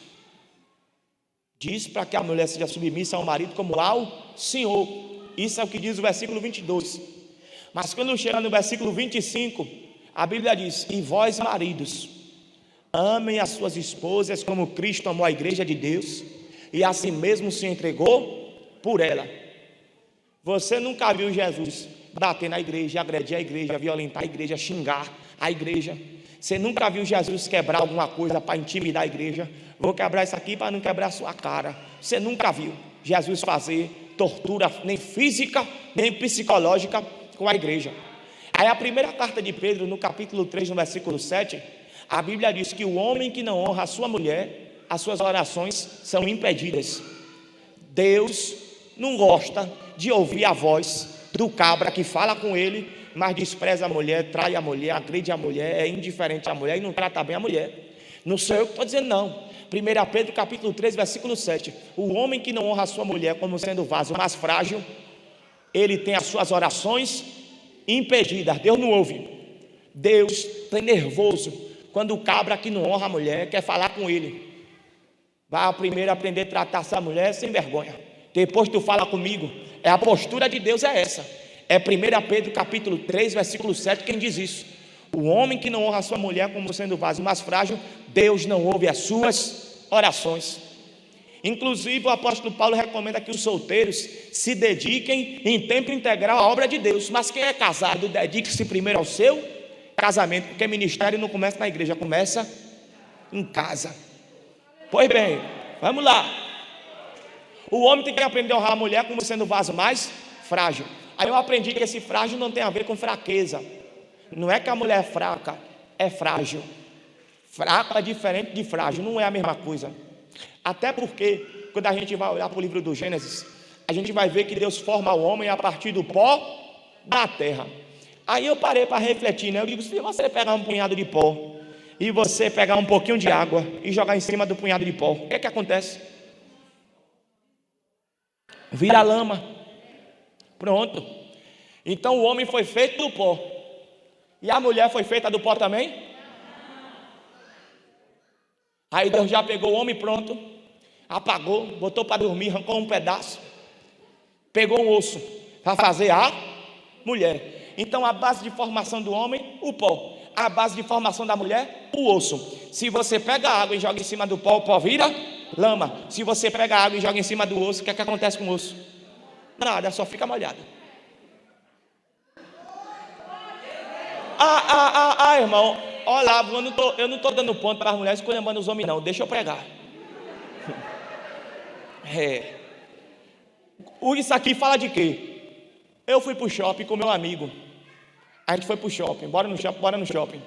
Diz para que a mulher seja submissa ao marido como ao Senhor. Isso é o que diz o versículo 22. Mas quando chega no versículo 25, a Bíblia diz: e vós, maridos, amem as suas esposas como Cristo amou a igreja de Deus e a si mesmo se entregou por ela. Você nunca viu Jesus bater na igreja, agredir a igreja, violentar a igreja, xingar a igreja. Você nunca viu Jesus quebrar alguma coisa para intimidar a igreja? Vou quebrar isso aqui para não quebrar a sua cara. Você nunca viu Jesus fazer tortura nem física, nem psicológica com a igreja. Aí a primeira carta de Pedro, no capítulo 3, no versículo 7, a Bíblia diz que o homem que não honra a sua mulher, as suas orações são impedidas. Deus não gosta de ouvir a voz do cabra que fala com ele, mas despreza a mulher, trai a mulher, agride a mulher, é indiferente à mulher e não trata bem a mulher. Não sou eu que estou dizendo, não. 1 Pedro capítulo 3, versículo 7. O homem que não honra a sua mulher como sendo o vaso mais frágil, ele tem as suas orações impedidas. Deus não ouve. Deus está nervoso quando o cabra que não honra a mulher quer falar com ele. Vai primeiro aprender a tratar essa mulher sem vergonha. Depois tu fala comigo. A postura de Deus é essa. É 1 Pedro capítulo 3, versículo 7, quem diz isso. O homem que não honra a sua mulher como sendo o vaso mais frágil, Deus não ouve as suas orações. Inclusive o apóstolo Paulo recomenda que os solteiros se dediquem em tempo integral à obra de Deus. Mas quem é casado, dedique-se primeiro ao seu casamento, porque ministério não começa na igreja, começa em casa. Pois bem, vamos lá. O homem tem que aprender a honrar a mulher como sendo o vaso mais frágil. Aí eu aprendi que esse frágil não tem a ver com fraqueza. Não é que a mulher é fraca, é frágil. Fraca é diferente de frágil, não é a mesma coisa. Até porque, quando a gente vai olhar para o livro do Gênesis, a gente vai ver que Deus forma o homem a partir do pó da terra. Aí eu parei para refletir, né? Eu digo, se você pegar um punhado de pó e você pegar um pouquinho de água e jogar em cima do punhado de pó, o que é que acontece? Vira lama. Pronto. Então o homem foi feito do pó. E a mulher foi feita do pó também? Aí Deus já pegou o homem pronto, apagou, botou para dormir, arrancou um pedaço, pegou um osso para fazer a mulher. Então a base de formação do homem, o pó. A base de formação da mulher, o osso. Se você pega a água e joga em cima do pó, o pó vira lama. Se você pega a água e joga em cima do osso, o que é que acontece com o osso? Nada, só fica molhado. Irmão, olha, eu não estou dando ponto para as mulheres esculhambando os homens, não. Deixa eu pregar. Isso aqui fala de quê? Eu fui para o shopping com meu amigo. A gente foi para o shopping, bora no shopping.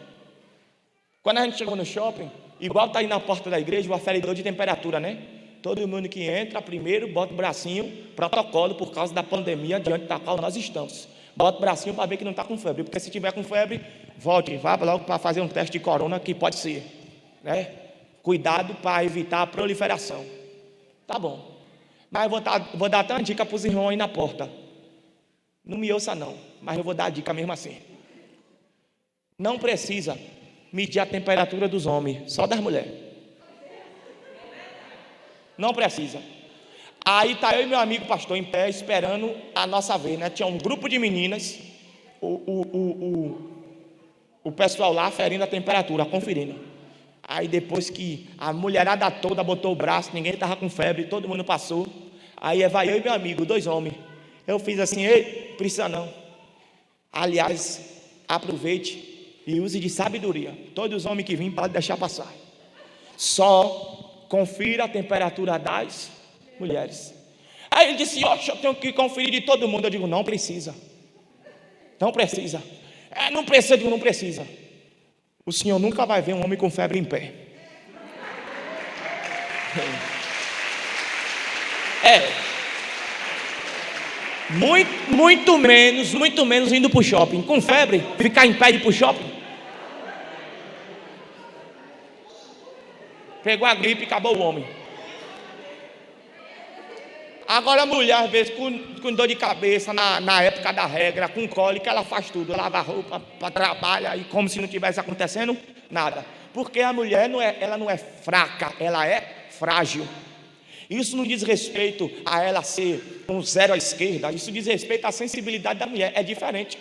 Quando a gente chegou no shopping, igual está aí na porta da igreja, o aferidor de temperatura, né? Todo mundo que entra, primeiro bota o bracinho, protocolo por causa da pandemia diante da qual nós estamos. Bota o bracinho para ver que não está com febre, porque se tiver com febre, volte, vá logo para fazer um teste de corona, que pode ser, né? Cuidado para evitar a proliferação. Tá bom. Mas eu vou dar até uma dica para os irmãos aí na porta. Não me ouça não, mas eu vou dar a dica mesmo assim. Não precisa medir a temperatura dos homens, só das mulheres. Não precisa. Aí está eu e meu amigo pastor em pé, esperando a nossa vez, né? Tinha um grupo de meninas, o pessoal lá ferindo a temperatura, conferindo. Aí depois que a mulherada toda botou o braço, ninguém estava com febre, todo mundo passou. Aí vai eu e meu amigo, 2 homens. Eu fiz assim, ei, precisa não. Aliás, aproveite e use de sabedoria. Todos os homens que vêm podem deixar passar. Só confira a temperatura das mulheres. Aí ele disse, eu tenho que conferir de todo mundo. Eu digo, não precisa. Não precisa. Não precisa, eu digo, não precisa. O senhor nunca vai ver um homem com febre em pé. Muito menos indo para o shopping. Com febre, ficar em pé e ir para o shopping. Pegou a gripe e acabou o homem. Agora a mulher, às vezes, com dor de cabeça, na época da regra, com cólica, ela faz tudo. Lava a roupa, trabalha, e como se não tivesse acontecendo nada. Porque a mulher ela não é fraca, ela é frágil. Isso não diz respeito a ela ser um zero à esquerda, isso diz respeito à sensibilidade da mulher, é diferente.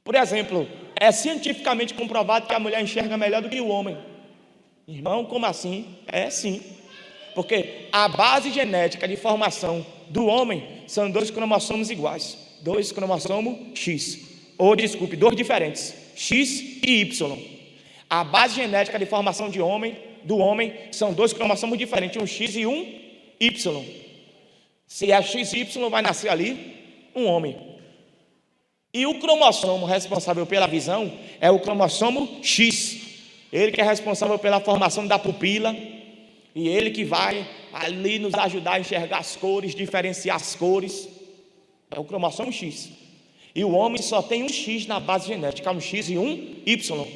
Por exemplo, é cientificamente comprovado que a mulher enxerga melhor do que o homem. Irmão, como assim? É sim. Porque a base genética de formação do homem são 2 cromossomos iguais, 2 cromossomos X, ou desculpe, 2 diferentes, X e Y. A base genética de formação do homem são 2 cromossomos diferentes, um X e um Y. Se é XY, vai nascer ali um homem. E o cromossomo responsável pela visão é o cromossomo X. Ele que é responsável pela formação da pupila, e ele que vai ali nos ajudar a enxergar as cores, diferenciar as cores. É o cromossomo X. E o homem só tem um X na base genética, um X e um Y.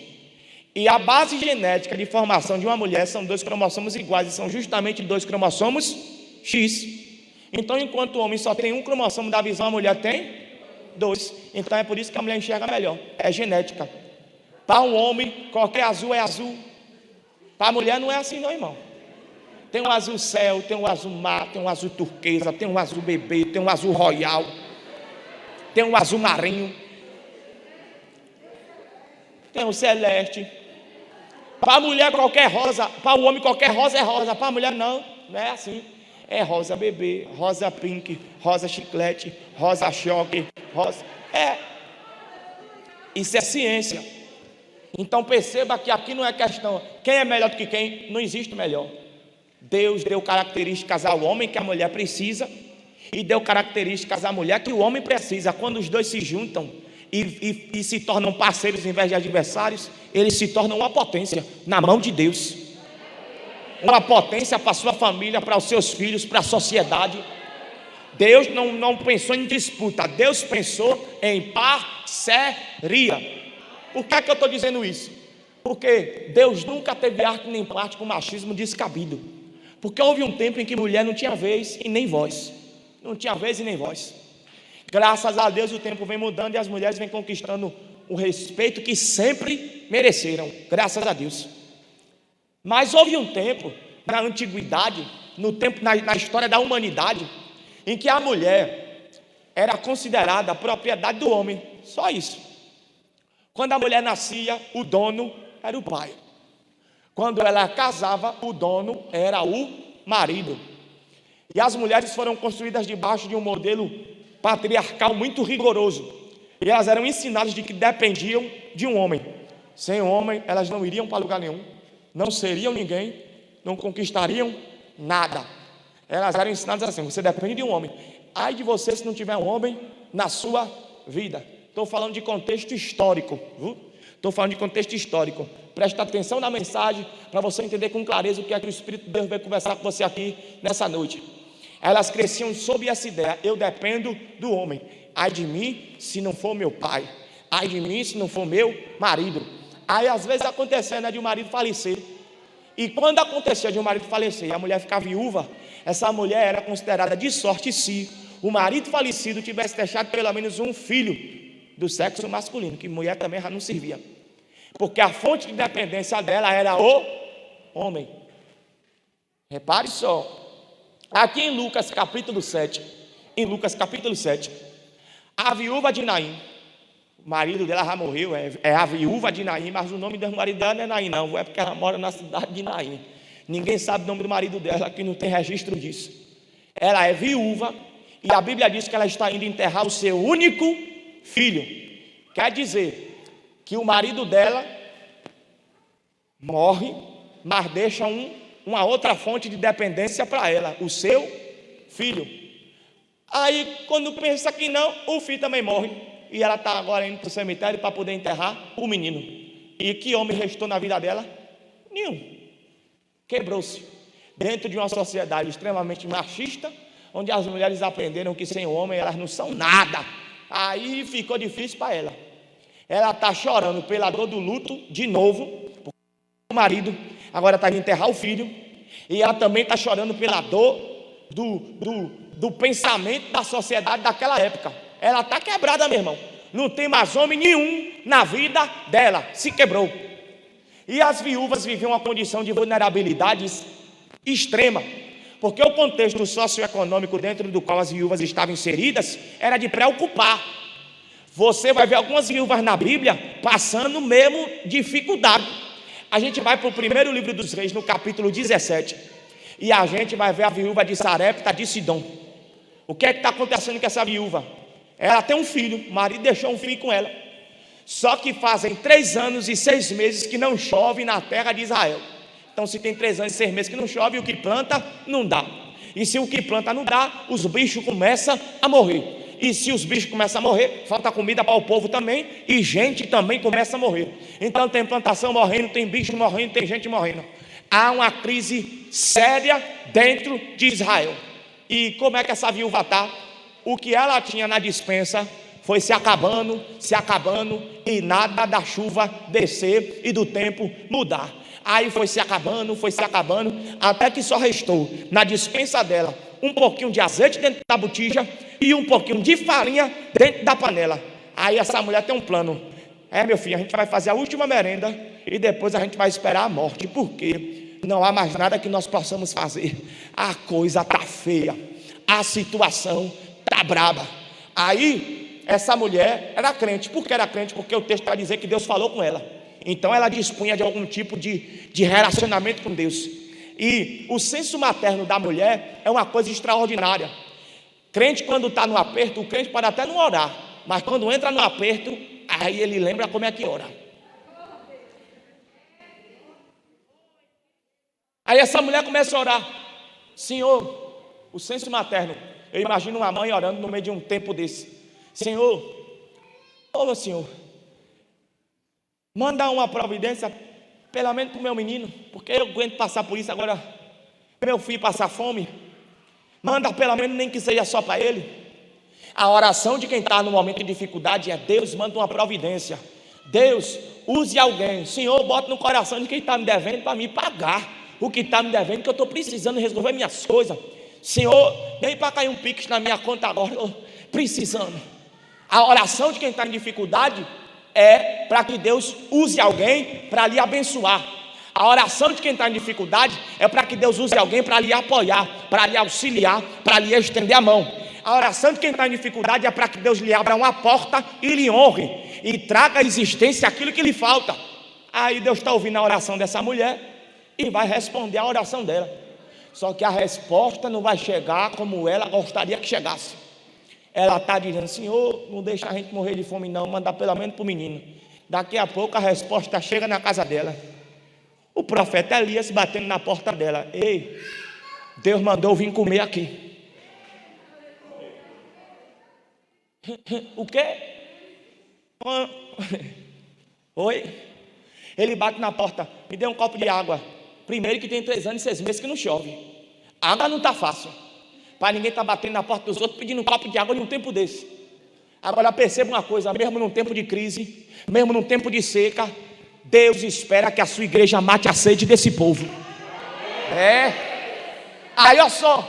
E a base genética de formação de uma mulher são 2 cromossomos iguais, e são justamente 2 cromossomos X. Então, enquanto o homem só tem um cromossomo da visão, a mulher tem 2. Então é por isso que a mulher enxerga melhor. É genética. Para um homem, qualquer azul é azul. Para a mulher não é assim não, irmão. Tem um azul céu, tem um azul mar, tem um azul turquesa, tem um azul bebê, tem um azul royal, tem um azul marinho, tem um celeste. Para a mulher qualquer rosa, para o homem qualquer rosa é rosa, para a mulher não é assim. É rosa bebê, rosa pink, rosa chiclete, rosa choque, rosa... Isso é ciência. Então perceba que aqui não é questão quem é melhor do que quem, não existe melhor. Deus deu características ao homem que a mulher precisa, e deu características à mulher que o homem precisa. Quando os dois se juntam e se tornam parceiros em vez de adversários, eles se tornam uma potência na mão de Deus. Uma potência para a sua família, para os seus filhos, para a sociedade. Deus não pensou em disputa, Deus pensou em parceria. Por que é que eu estou dizendo isso? Porque Deus nunca teve arte nem parte com machismo descabido. Porque houve um tempo em que mulher não tinha vez e nem voz. Não tinha vez e nem voz. Graças a Deus o tempo vem mudando e as mulheres vêm conquistando o respeito que sempre mereceram. Graças a Deus. Mas houve um tempo, na antiguidade, na história da humanidade, em que a mulher era considerada a propriedade do homem. Só isso. Quando a mulher nascia, o dono era o pai. Quando ela casava, o dono era o marido. E as mulheres foram construídas debaixo de um modelo patriarcal muito rigoroso. E elas eram ensinadas de que dependiam de um homem. Sem um homem, elas não iriam para lugar nenhum. Não seriam ninguém, não conquistariam nada. Elas eram ensinadas assim: você depende de um homem. Ai de você se não tiver um homem na sua vida. Estou falando de contexto histórico, viu? Estou falando de contexto histórico. Presta atenção na mensagem para você entender com clareza o que é que o Espírito de Deus vai conversar com você aqui nessa noite. Elas cresciam sob essa ideia: eu dependo do homem. Ai de mim se não for meu pai. Ai de mim se não for meu marido. Aí às vezes acontecia, né, de um marido falecer. E quando acontecia de um marido falecer e a mulher ficar viúva, essa mulher era considerada de sorte se o marido falecido tivesse deixado pelo menos um filho do sexo masculino, que mulher também já não servia. Porque a fonte de dependência dela era o homem. Repare só. Aqui em Lucas capítulo 7, a viúva de Naim, o marido dela já morreu, é a viúva de Naim, mas o nome do marido dela não é Naim não, é porque ela mora na cidade de Naim. Ninguém sabe o nome do marido dela, aqui não tem registro disso. Ela é viúva, e a Bíblia diz que ela está indo enterrar o seu único filho. Quer dizer que o marido dela morre, mas deixa uma outra fonte de dependência para ela, o seu filho. Aí quando pensa que não, o filho também morre, e ela está agora indo para o cemitério para poder enterrar o menino. E que homem restou na vida dela? Nenhum. Quebrou-se. Dentro de uma sociedade extremamente machista, onde as mulheres aprenderam que sem o homem elas não são nada. Aí ficou difícil para ela. Ela está chorando pela dor do luto de novo, porque o marido agora está indo enterrar o filho. E ela também está chorando pela dor do pensamento da sociedade daquela época. Ela está quebrada, meu irmão. Não tem mais homem nenhum na vida dela. Se quebrou. E as viúvas viviam uma condição de vulnerabilidade extrema. Porque o contexto socioeconômico dentro do qual as viúvas estavam inseridas era de preocupar. Você vai ver algumas viúvas na Bíblia passando mesmo dificuldade. A gente vai para o primeiro livro dos Reis, no capítulo 17, e a gente vai ver a viúva de Sarepta de Sidom. O que é que está acontecendo com essa viúva? Ela tem um filho, o marido deixou um filho com ela. Só que fazem 3 anos e 6 meses que não chove na terra de Israel. Então, se tem 3 anos e 6 meses que não chove, o que planta não dá. E se o que planta não dá, os bichos começam a morrer. E se os bichos começam a morrer, falta comida para o povo também, e gente também começa a morrer. Então tem plantação morrendo, tem bicho morrendo, tem gente morrendo. Há uma crise séria dentro de Israel. E como é que essa viúva está? O que ela tinha na despensa foi se acabando, e nada da chuva descer e do tempo mudar. Aí foi se acabando, até que só restou na despensa dela um pouquinho de azeite dentro da botija e um pouquinho de farinha dentro da panela. Aí essa mulher tem um plano. Meu filho, a gente vai fazer a última merenda e depois a gente vai esperar a morte, porque não há mais nada que nós possamos fazer. A coisa está feia, a situação está braba. Aí essa mulher era crente. Por que era crente? Porque o texto vai dizer que Deus falou com ela. Então ela dispunha de algum tipo de relacionamento com Deus. E o senso materno da mulher é uma coisa extraordinária. Crente, quando está no aperto, o crente pode até não orar, mas quando entra no aperto, aí ele lembra como é que ora. Aí essa mulher começa a orar. Senhor, o senso materno. Eu imagino uma mãe orando no meio de um tempo desse. Senhor, Senhor, manda uma providência, pelo menos para o meu menino, porque eu aguento passar por isso agora, meu filho passar fome. Manda pelo menos, nem que seja só para ele. A oração de quem está no momento de dificuldade é: Deus, manda uma providência. Deus, use alguém. Senhor, bota no coração de quem está me devendo para me pagar o que está me devendo, que eu estou precisando resolver minhas coisas. Senhor, nem para cair um pix na minha conta agora, eu precisando. A oração de quem está em dificuldade é para que Deus use alguém para lhe abençoar. A oração de quem está em dificuldade é para que Deus use alguém para lhe apoiar, para lhe auxiliar, para lhe estender a mão. A oração de quem está em dificuldade é para que Deus lhe abra uma porta e lhe honre, e traga à existência aquilo que lhe falta. Aí Deus está ouvindo a oração dessa mulher e vai responder a oração dela. Só que a resposta não vai chegar como ela gostaria que chegasse. Ela está dizendo: Senhor, não deixa a gente morrer de fome não, manda pelo menos para o menino. Daqui a pouco a resposta chega na casa dela. O profeta Elias batendo na porta dela: ei, Deus mandou vir comer aqui. O quê? Oi? Ele bate na porta: me dê um copo de água. Primeiro que tem 3 anos e 6 meses que não chove. A água não está fácil. Para ninguém estar batendo na porta dos outros pedindo um copo de água em um tempo desse. Agora perceba uma coisa: mesmo num tempo de crise, mesmo num tempo de seca, Deus espera que a sua igreja mate a sede desse povo. Aí olha só,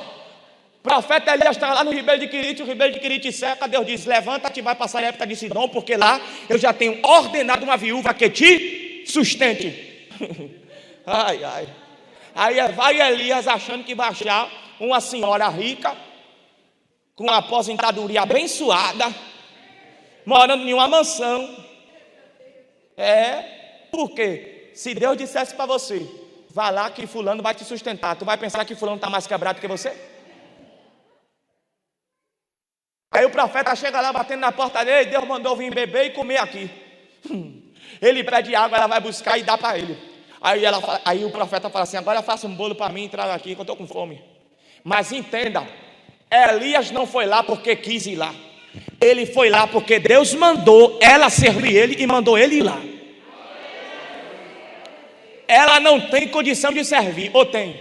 o profeta Elias está lá no Ribeiro de Quirite, o Ribeiro de Quirite seca. Deus diz: levanta-te, vai passar a época de Sidom, porque lá eu já tenho ordenado uma viúva que te sustente. Aí vai Elias achando que vai achar uma senhora rica, com uma aposentadoria abençoada, morando em uma mansão. Porque se Deus dissesse para você: vá lá que fulano vai te sustentar, tu vai pensar que fulano está mais quebrado que você? Aí o profeta chega lá batendo na porta dele: Deus mandou vir beber e comer aqui. Ele pede água, ela vai buscar e dá para ele. Aí o profeta fala assim: agora faça um bolo para mim e traga aqui que eu estou com fome. Mas entenda, Elias não foi lá porque quis ir lá. Ele foi lá porque Deus mandou ela servir ele e mandou ele ir lá. Ela não tem condição de servir, ou tem?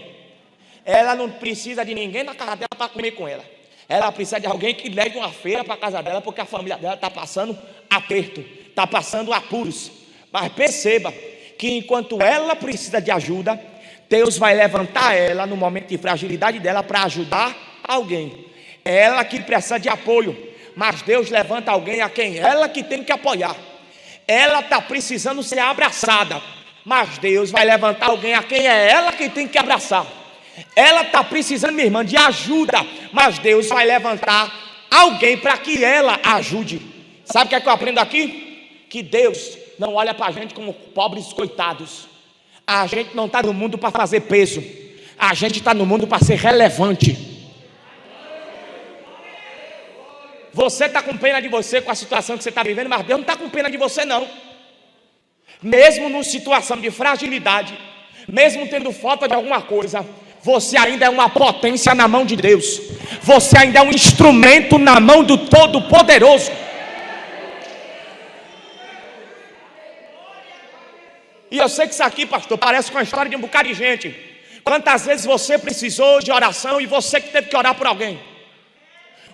Ela não precisa de ninguém na casa dela para comer com ela. Ela precisa de alguém que leve uma feira para a casa dela, porque a família dela está passando aperto, está passando apuros. Mas perceba que enquanto ela precisa de ajuda, Deus vai levantar ela no momento de fragilidade dela para ajudar alguém. Ela que precisa de apoio, mas Deus levanta alguém a quem ela que tem que apoiar. Ela está precisando ser abraçada, mas Deus vai levantar alguém a quem é ela que tem que abraçar. Ela está precisando, minha irmã, de ajuda, mas Deus vai levantar alguém para que ela ajude. Sabe o que é que eu aprendo aqui? Que Deus não olha para a gente como pobres coitados. A gente não está no mundo para fazer peso, a gente está no mundo para ser relevante. Você está com pena de você com a situação que você está vivendo, mas Deus não está com pena de você não. Mesmo numa situação de fragilidade, mesmo tendo falta de alguma coisa, você ainda é uma potência na mão de Deus. Você ainda é um instrumento na mão do Todo-Poderoso. E eu sei que isso aqui, pastor, parece com a história de um bocado de gente. Quantas vezes você precisou de oração e você que teve que orar por alguém?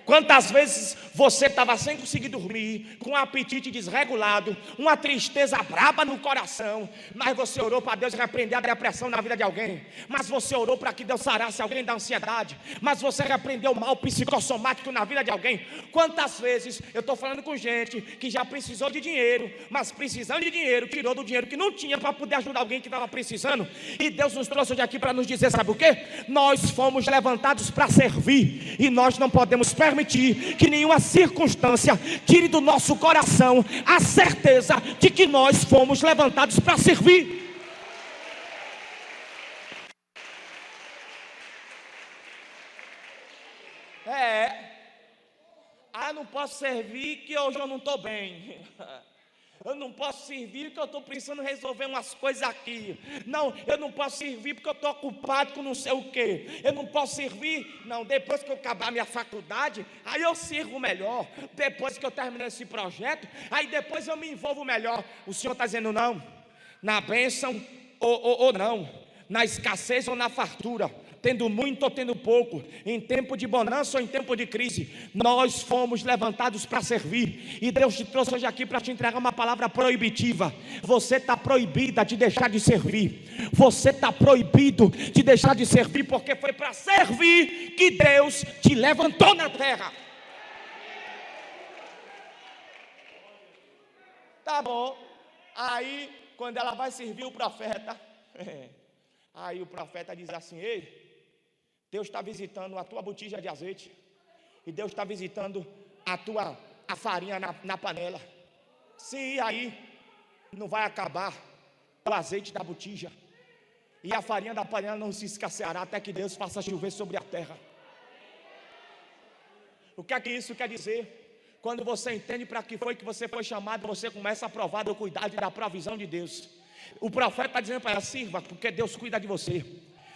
Quantas vezes você estava sem conseguir dormir, com um apetite desregulado, uma tristeza braba no coração, mas você orou para Deus repreender a depressão na vida de alguém, mas você orou para que Deus sarasse alguém da ansiedade, mas você repreendeu o mal psicossomático na vida de alguém? Quantas vezes eu estou falando com gente que já precisou de dinheiro, mas precisando de dinheiro, tirou do dinheiro que não tinha para poder ajudar alguém que estava precisando, e Deus nos trouxe hoje aqui para nos dizer, sabe o quê? Nós fomos levantados para servir, e nós não podemos permitir que nenhuma circunstância tire do nosso coração a certeza de que nós fomos levantados para servir. Não posso servir que hoje eu não estou bem. Eu não posso servir porque eu estou precisando resolver umas coisas aqui. Não, eu não posso servir porque eu estou ocupado com não sei o quê. Eu não posso servir, não, depois que eu acabar minha faculdade, aí eu sirvo melhor. Depois que eu terminar esse projeto, aí depois eu me envolvo melhor. O Senhor está dizendo não, na bênção ou não, na escassez ou na fartura, tendo muito ou tendo pouco, em tempo de bonança ou em tempo de crise, nós fomos levantados para servir. E Deus te trouxe hoje aqui para te entregar uma palavra proibitiva. Você está proibida de deixar de servir. Você está proibido de deixar de servir, porque foi para servir que Deus te levantou na terra. Tá bom. Aí quando ela vai servir o profeta, aí o profeta diz assim: ei, Deus está visitando a tua botija de azeite, e Deus está visitando a farinha na panela. Sim, aí não vai acabar o azeite da botija, e a farinha da panela não se escasseará até que Deus faça chover sobre a terra. O que é que isso quer dizer? Quando você entende para que foi que você foi chamado, você começa a provar do cuidado e da provisão de Deus. O profeta está dizendo para ela: sirva, porque Deus cuida de você.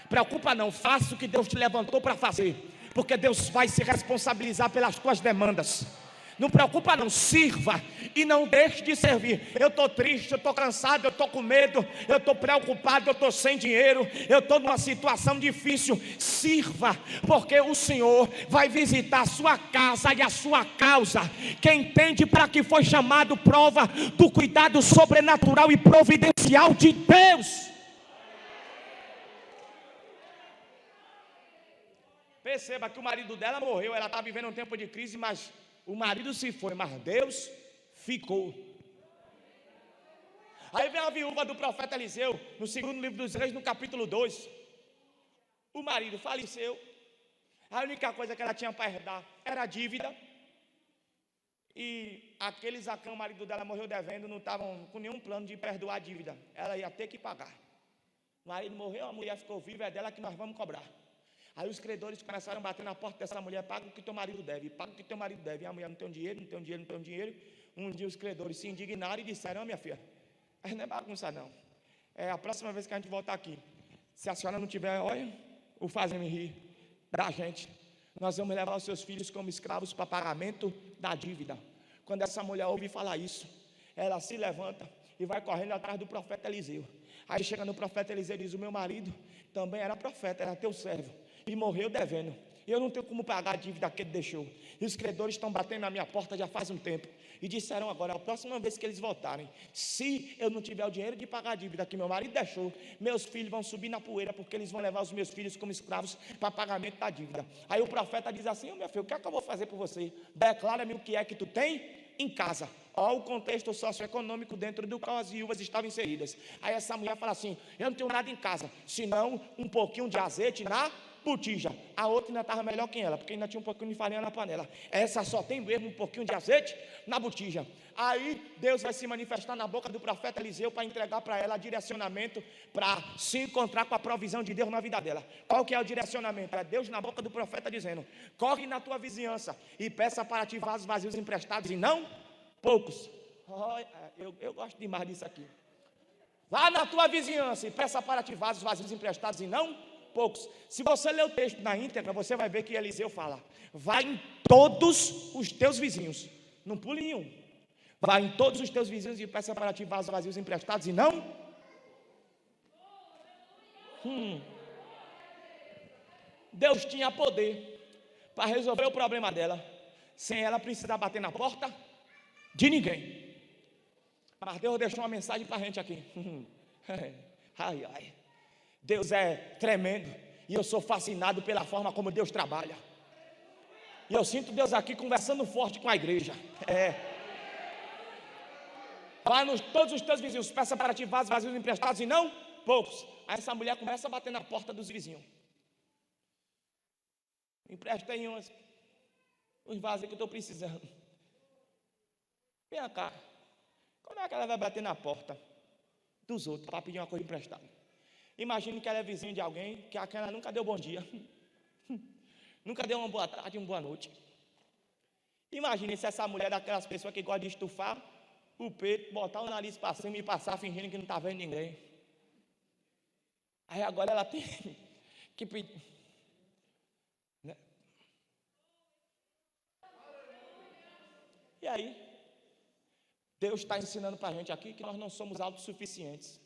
Preocupa não, faça o que Deus te levantou para fazer, porque Deus vai se responsabilizar pelas tuas demandas. Não preocupa não, sirva e não deixe de servir. Eu estou triste, eu estou cansado, eu estou com medo, eu estou preocupado, eu estou sem dinheiro, eu estou numa situação difícil. Sirva, porque o Senhor vai visitar a sua casa e a sua causa. Quem entende para que foi chamado, prova do cuidado sobrenatural e providencial de Deus. Perceba que o marido dela morreu, ela está vivendo um tempo de crise, mas o marido se foi, mas Deus ficou. Aí vem a viúva do profeta Eliseu, no segundo livro dos Reis, no capítulo 2. O marido faleceu, a única coisa que ela tinha para herdar era a dívida. E aquele Zacão, o marido dela, morreu devendo, não estavam com nenhum plano de perdoar a dívida. Ela ia ter que pagar. O marido morreu, a mulher ficou viva, é dela que nós vamos cobrar. Aí os credores começaram a bater na porta dessa mulher: paga o que teu marido deve, paga o que teu marido deve. E a mulher: não tem dinheiro, não tem dinheiro, não tem dinheiro. Um dia os credores se indignaram e disseram: minha filha, não é bagunça não. A próxima vez que a gente voltar aqui, se a senhora não tiver, olha, o fazendo rir da gente, nós vamos levar os seus filhos como escravos para pagamento da dívida. Quando essa mulher ouve falar isso, ela se levanta e vai correndo atrás do profeta Eliseu. Aí chega no profeta Eliseu e diz: o meu marido também era profeta, era teu servo, e morreu devendo. Eu não tenho como pagar a dívida que ele deixou. E os credores estão batendo na minha porta já faz um tempo. E disseram agora: a próxima vez que eles voltarem, se eu não tiver o dinheiro de pagar a dívida que meu marido deixou, meus filhos vão subir na poeira, porque eles vão levar os meus filhos como escravos para pagamento da dívida. Aí o profeta diz assim: meu filho, o que é que eu vou fazer por você? Declara-me o que é que tu tem em casa. Olha o contexto socioeconômico dentro do qual as viúvas estavam inseridas. Aí essa mulher fala assim: eu não tenho nada em casa, senão um pouquinho de azeite na botija. A outra ainda estava melhor que ela, porque ainda tinha um pouquinho de farinha na panela. Essa só tem mesmo um pouquinho de azeite na botija. Aí Deus vai se manifestar na boca do profeta Eliseu para entregar para ela direcionamento para se encontrar com a provisão de Deus na vida dela. Qual que é o direcionamento? É Deus na boca do profeta dizendo: corre na tua vizinhança e peça para ti vasos vazios emprestados e não poucos. Eu gosto demais disso aqui. Vá na tua vizinhança e peça para ti vasos vazios emprestados e não poucos. Se você ler o texto na íntegra, você vai ver que Eliseu fala: vai em todos os teus vizinhos, não pule nenhum. Vai em todos os teus vizinhos e peça para ti vasos vazios emprestados e não. Deus tinha poder para resolver o problema dela, sem ela precisar bater na porta de ninguém. Mas Deus deixou uma mensagem para a gente aqui. Ai, ai. Deus é tremendo. E eu sou fascinado pela forma como Deus trabalha. E eu sinto Deus aqui conversando forte com a igreja. Vai nos todos os teus vizinhos, peça para ti vasos vazios emprestados e não poucos. Aí essa mulher começa a bater na porta dos vizinhos. Empresta aí uns vasos que eu estou precisando. Vem cá. Como é que ela vai bater na porta dos outros para pedir uma coisa emprestada? Imagine que ela é vizinha de alguém que aquela nunca deu bom dia, nunca deu uma boa tarde, uma boa noite. Imagine se essa mulher é daquelas pessoas que gostam de estufar o peito, botar o nariz para cima e passar fingindo que não está vendo ninguém. Aí agora ela tem que pedir, né? E aí Deus está ensinando para a gente aqui que nós não somos autossuficientes.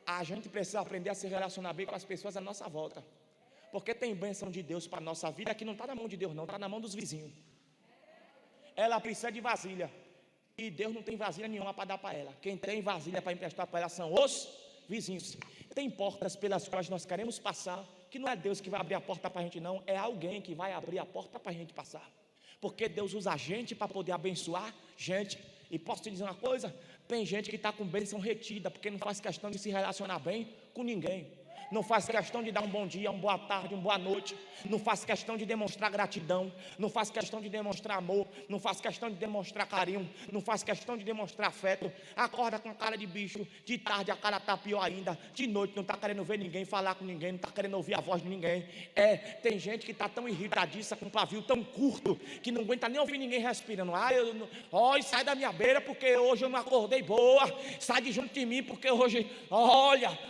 A gente precisa aprender a se relacionar bem com as pessoas à nossa volta. Porque tem bênção de Deus para a nossa vida que não está na mão de Deus não, está na mão dos vizinhos. Ela precisa de vasilha. E Deus não tem vasilha nenhuma para dar para ela. Quem tem vasilha para emprestar para ela são os vizinhos. Tem portas pelas quais nós queremos passar, que não é Deus que vai abrir a porta para a gente não, é alguém que vai abrir a porta para a gente passar. Porque Deus usa a gente para poder abençoar gente. E posso te dizer uma coisa? Tem gente que está com bênção retida, porque não faz questão de se relacionar bem com ninguém. Não faz questão de dar um bom dia, uma boa tarde, uma boa noite. Não faz questão de demonstrar gratidão. Não faz questão de demonstrar amor. Não faz questão de demonstrar carinho. Não faz questão de demonstrar afeto. Acorda com a cara de bicho. De tarde a cara está pior ainda. De noite não está querendo ver ninguém, falar com ninguém. Não está querendo ouvir a voz de ninguém. Tem gente que está tão irritadiça, com um pavio tão curto, que não aguenta nem ouvir ninguém respirando. Sai da minha beira porque hoje eu não acordei boa. Sai de junto de mim porque hoje,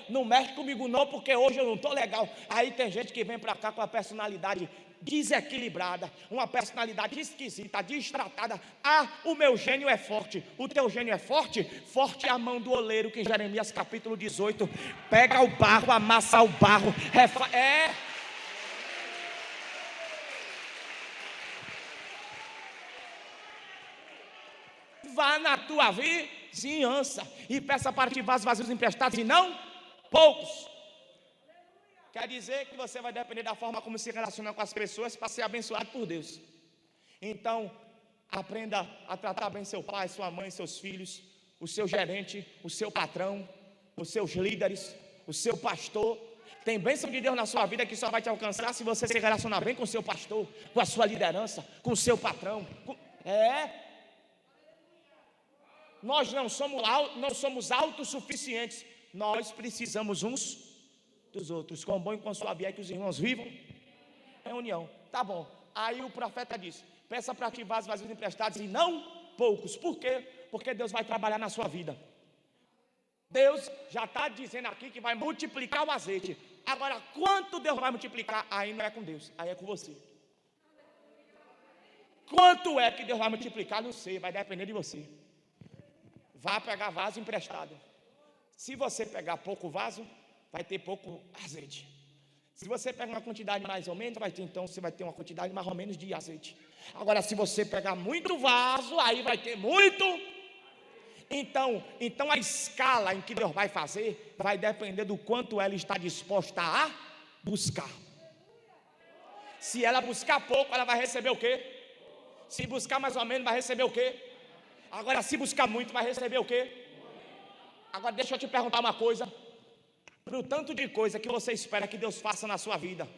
não mexe comigo não porque hoje eu não estou legal. Aí tem gente que vem para cá com a personalidade desequilibrada, uma personalidade esquisita, destratada. O meu gênio é forte. O teu gênio é forte? Forte é a mão do oleiro, que em Jeremias capítulo 18 pega o barro, amassa o barro, Vá na tua vizinhança e peça para ti vasos vazios emprestados e não poucos. Quer dizer que você vai depender da forma como se relaciona com as pessoas para ser abençoado por Deus. Então, aprenda a tratar bem seu pai, sua mãe, seus filhos, o seu gerente, o seu patrão, os seus líderes, o seu pastor. Tem bênção de Deus na sua vida que só vai te alcançar se você se relacionar bem com o seu pastor, com a sua liderança, com o seu patrão. Nós não somos autossuficientes. Nós precisamos uns dos outros. Quão bom e quão suave é que os irmãos vivam em união. Tá bom. Aí o profeta disse: peça para ti vasos vazios emprestados e não poucos. Por quê? Porque Deus vai trabalhar na sua vida. Deus já está dizendo aqui que vai multiplicar o azeite. Agora, quanto Deus vai multiplicar? Aí não é com Deus, aí é com você. Quanto é que Deus vai multiplicar? Não sei, vai depender de você. Vá pegar vaso emprestado. Se você pegar pouco vaso, vai ter pouco azeite. Se você pegar uma quantidade mais ou menos, você vai ter uma quantidade mais ou menos de azeite. Agora, se você pegar muito vaso, aí vai ter muito. Então a escala em que Deus vai fazer vai depender do quanto ela está disposta a buscar. Se ela buscar pouco, ela vai receber o quê? Se buscar mais ou menos, vai receber o quê? Agora, se buscar muito, vai receber o quê? Agora, deixa eu te perguntar uma coisa. Para o tanto de coisa que você espera que Deus faça na sua vida,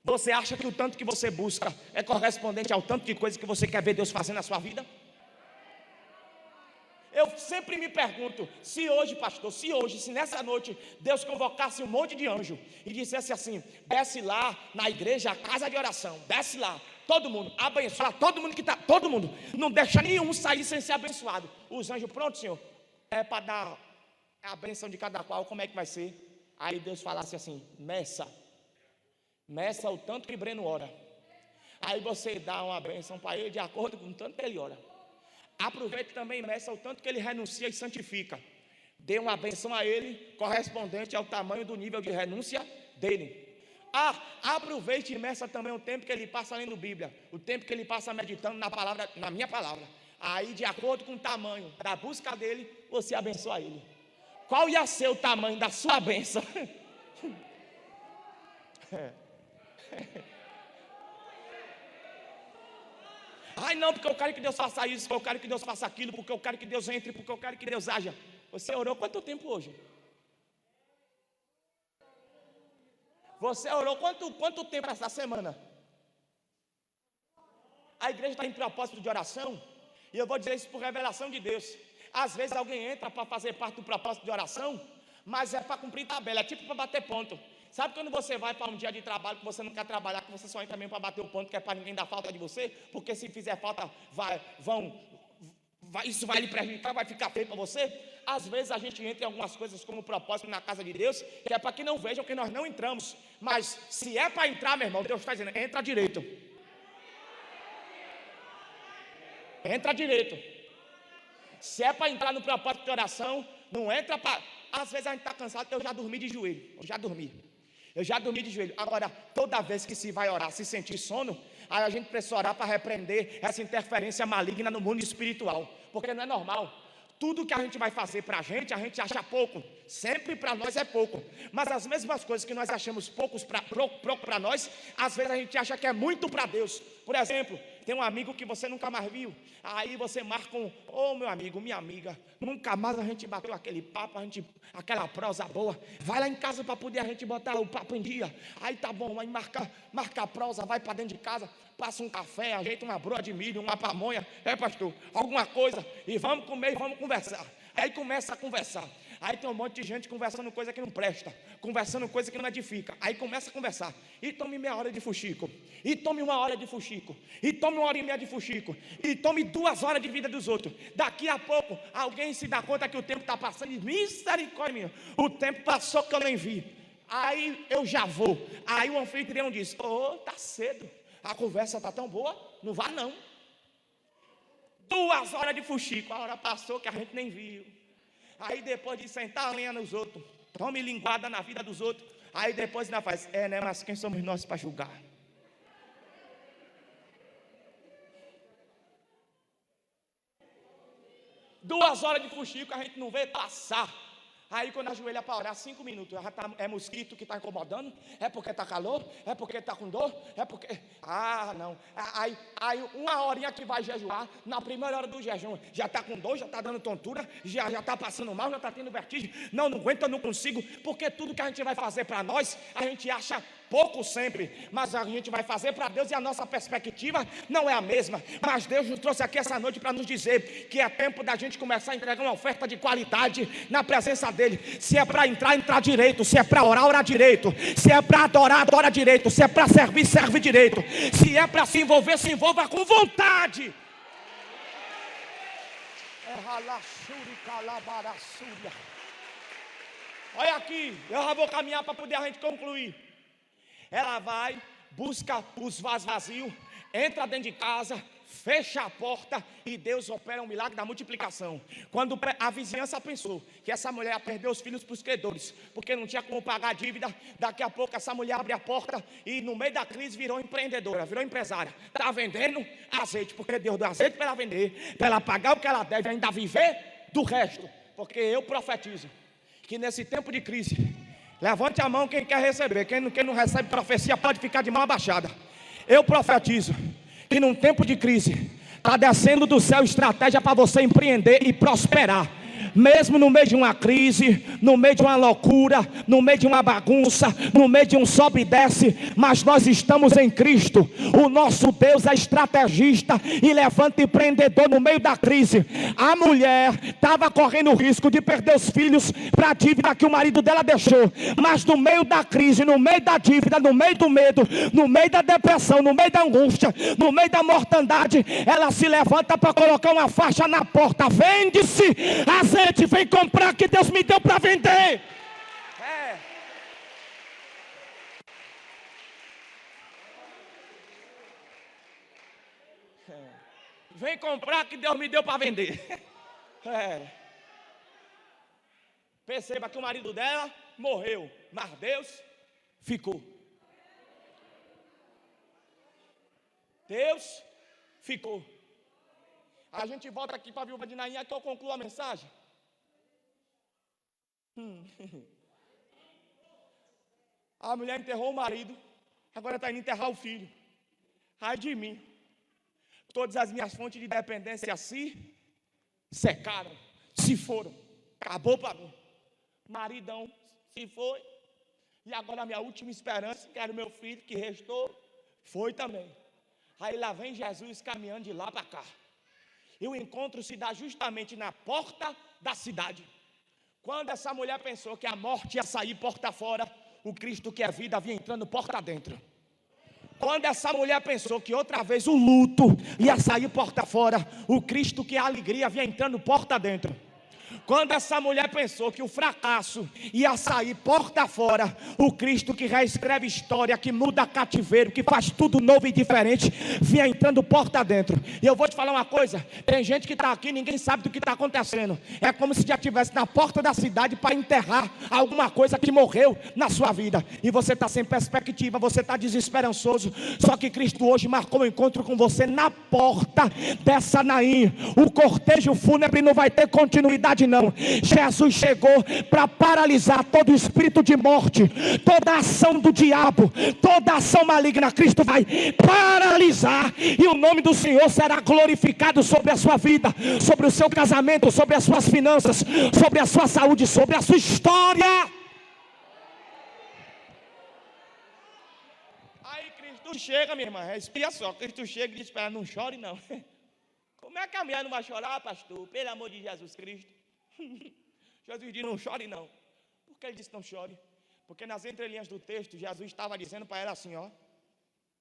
você acha que o tanto que você busca é correspondente ao tanto de coisa que você quer ver Deus fazer na sua vida? Eu sempre me pergunto, se hoje, pastor, se nessa noite Deus convocasse um monte de anjo e dissesse assim: desce lá na igreja, a casa de oração, desce lá, todo mundo, abençoa todo mundo que está, todo mundo, não deixa nenhum sair sem ser abençoado. Os anjos, pronto, Senhor, é para dar a bênção de cada qual, como é que vai ser? Aí Deus falasse assim: meça o tanto que Breno ora. Aí você dá uma bênção para ele de acordo com o tanto que ele ora. Aproveite também, meça o tanto que ele renuncia e santifica. Dê uma bênção a ele correspondente ao tamanho do nível de renúncia dele. Aproveite e meça também o tempo que ele passa lendo Bíblia, o tempo que ele passa meditando na palavra, na minha palavra. Aí, de acordo com o tamanho da busca dele, você abençoa ele. Qual ia ser o tamanho da sua bênção? Ai não, porque eu quero que Deus faça isso, porque eu quero que Deus faça aquilo, porque eu quero que Deus entre, porque eu quero que Deus haja. Você orou quanto tempo hoje? Você orou quanto tempo essa semana? A igreja está em propósito de oração, e eu vou dizer isso por revelação de Deus. Às vezes alguém entra para fazer parte do propósito de oração, mas é para cumprir tabela, é tipo para bater ponto. Sabe quando você vai para um dia de trabalho que você não quer trabalhar, que você só entra mesmo para bater o ponto, que é para ninguém dar falta de você, porque se fizer falta, isso vai lhe prejudicar, vai ficar feio para você? Às vezes a gente entra em algumas coisas como propósito na casa de Deus, que é para que não vejam que nós não entramos. Mas se é para entrar, meu irmão, Deus está dizendo: entra direito. Entra direito. Se é para entrar no propósito de oração, não entra para... Às vezes a gente está cansado, eu já dormi de joelho, eu já dormi de joelho. Agora, toda vez que se vai orar, se sentir sono, aí a gente precisa orar para repreender essa interferência maligna no mundo espiritual, porque não é normal. Tudo que a gente vai fazer para a gente acha pouco. Sempre para nós é pouco. Mas as mesmas coisas que nós achamos pouco para nós, às vezes a gente acha que é muito para Deus. Por exemplo, tem um amigo que você nunca mais viu. Aí você marca meu amigo, minha amiga, nunca mais a gente bateu aquele papo, aquela prosa boa. Vai lá em casa para poder a gente botar o papo em dia. Aí tá bom, aí marca a prosa, vai para dentro de casa, passa um café, ajeita uma broa de milho, uma pamonha, pastor, alguma coisa, e vamos comer e vamos conversar. Aí começa a conversar. Aí tem um monte de gente conversando coisa que não presta, conversando coisa que não edifica. Aí começa a conversar. E tome meia hora de fuxico. E tome uma hora de fuxico. E tome 1h30 de fuxico. E tome 2 horas de vida dos outros. Daqui a pouco, alguém se dá conta que o tempo está passando. E misericórdia minha, o tempo passou que eu nem vi. Aí eu já vou. Aí o anfitrião diz: tá cedo. A conversa está tão boa, não vá não. 2 horas de fuxico. A hora passou que a gente nem viu. Aí depois de sentar a lenha nos outros, tome linguada na vida dos outros. Aí depois ainda faz: né, mas quem somos nós para julgar? Duas horas de fuxico a gente não vê passar. Aí quando ajoelha para orar 5 minutos, é mosquito que está incomodando? É porque está calor? É porque está com dor? É porque... não. Aí 1 horinha que vai jejuar, na primeira hora do jejum, já está com dor, já está dando tontura, já está passando mal, já está tendo vertigem. Não aguento, eu não consigo, porque tudo que a gente vai fazer para nós, a gente acha pouco sempre, mas a gente vai fazer para Deus e a nossa perspectiva não é a mesma. Mas Deus nos trouxe aqui essa noite para nos dizer que é tempo da gente começar a entregar uma oferta de qualidade na presença dele. Se é para entrar direito. Se é para orar direito. Se é para adora direito. Se é para servir, serve direito. Se é para se envolva com vontade. Olha aqui, eu já vou caminhar para poder a gente concluir. Ela vai, busca os vasos vazios, entra dentro de casa, fecha a porta e Deus opera um milagre da multiplicação. Quando a vizinhança pensou que essa mulher ia perder os filhos para os credores, porque não tinha como pagar a dívida, daqui a pouco essa mulher abre a porta e no meio da crise virou empreendedora, virou empresária. Está vendendo azeite, porque Deus deu azeite para ela vender, para ela pagar o que ela deve e ainda viver do resto. Porque eu profetizo que nesse tempo de crise, levante a mão quem quer receber. Quem não recebe profecia pode ficar de mão abaixada. Eu profetizo que num tempo de crise Está descendo do céu estratégia para você empreender e prosperar. Mesmo no meio de uma crise, no meio de uma loucura, no meio de uma bagunça, no meio de um sobe e desce, mas nós estamos em Cristo. O nosso Deus é estrategista e levanta empreendedor no meio da crise. A mulher estava correndo o risco de perder os filhos para a dívida que o marido dela deixou, mas no meio da crise, no meio da dívida, no meio do medo, no meio da depressão, no meio da angústia, no meio da mortandade, ela se levanta para colocar uma faixa na porta: vende-se azeite, vem comprar que Deus me deu para vender. Vem comprar que Deus me deu para vender. Perceba que o marido dela morreu, mas Deus ficou. Deus ficou. A gente volta aqui para a viúva de Naim, que eu concluo a mensagem. A mulher enterrou o marido, agora está indo enterrar o filho. Ai de mim. Todas as minhas fontes de dependência se secaram, se foram. Acabou para mim. Maridão se foi. E agora a minha última esperança, que era o meu filho, que restou, foi também. Aí lá vem Jesus caminhando de lá para cá. E o encontro se dá justamente na porta da cidade. Quando essa mulher pensou que a morte ia sair porta fora, o Cristo que é vida vinha entrando porta dentro. Quando essa mulher pensou que outra vez o luto ia sair porta fora, o Cristo que é a alegria vinha entrando porta dentro. Quando essa mulher pensou que o fracasso ia sair porta fora, o Cristo que reescreve história, que muda cativeiro, que faz tudo novo e diferente, vinha entrando porta dentro. E eu vou te falar uma coisa: tem gente que está aqui, ninguém sabe do que está acontecendo. É como se já estivesse na porta da cidade para enterrar alguma coisa que morreu na sua vida. E você está sem perspectiva, você está desesperançoso. Só que Cristo hoje marcou um encontro com você na porta dessa Naim. O cortejo fúnebre não vai ter continuidade não. Jesus chegou para paralisar todo o espírito de morte, toda a ação do diabo, toda a ação maligna. Cristo vai paralisar e o nome do Senhor será glorificado sobre a sua vida, sobre o seu casamento, sobre as suas finanças, sobre a sua saúde, sobre a sua história. Aí Cristo chega, minha irmã, respira só. Cristo chega e diz para ela: não chore não. Como é que a mulher não vai chorar, pastor? Pelo amor de Jesus Cristo. Jesus diz: não chore não. Por que ele disse não chore? Porque nas entrelinhas do texto, Jesus estava dizendo para ela assim: ó,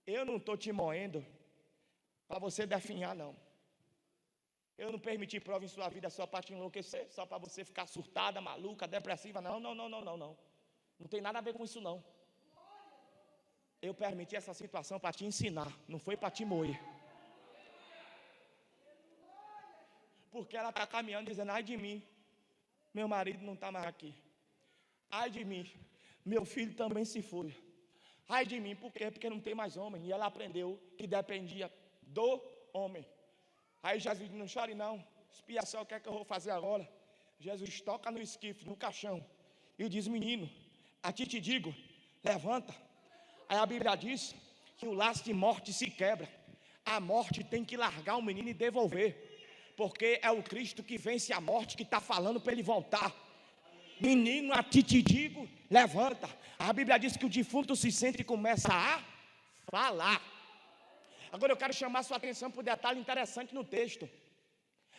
eu não estou te moendo para você definhar não. Eu não permiti prova em sua vida só para te enlouquecer, só para você ficar surtada, maluca, depressiva. Não. Não tem nada a ver com isso não. Eu permiti essa situação para te ensinar, não foi para te moer. Porque ela está caminhando dizendo: ai de mim, meu marido não está mais aqui. Ai de mim, meu filho também se foi. Ai de mim, por quê? Porque não tem mais homem. E ela aprendeu que dependia do homem. Aí Jesus diz: não chore não, expiação, o que é que eu vou fazer agora? Jesus toca no esquife, no caixão, e diz: menino, a ti te digo, levanta. Aí a Bíblia diz que o laço de morte se quebra. A morte tem que largar o menino e devolver. Porque é o Cristo que vence a morte que está falando para ele voltar. Menino, a ti te digo, levanta. A Bíblia diz que o defunto se sente e começa a falar. Agora eu quero chamar sua atenção para um detalhe interessante no texto.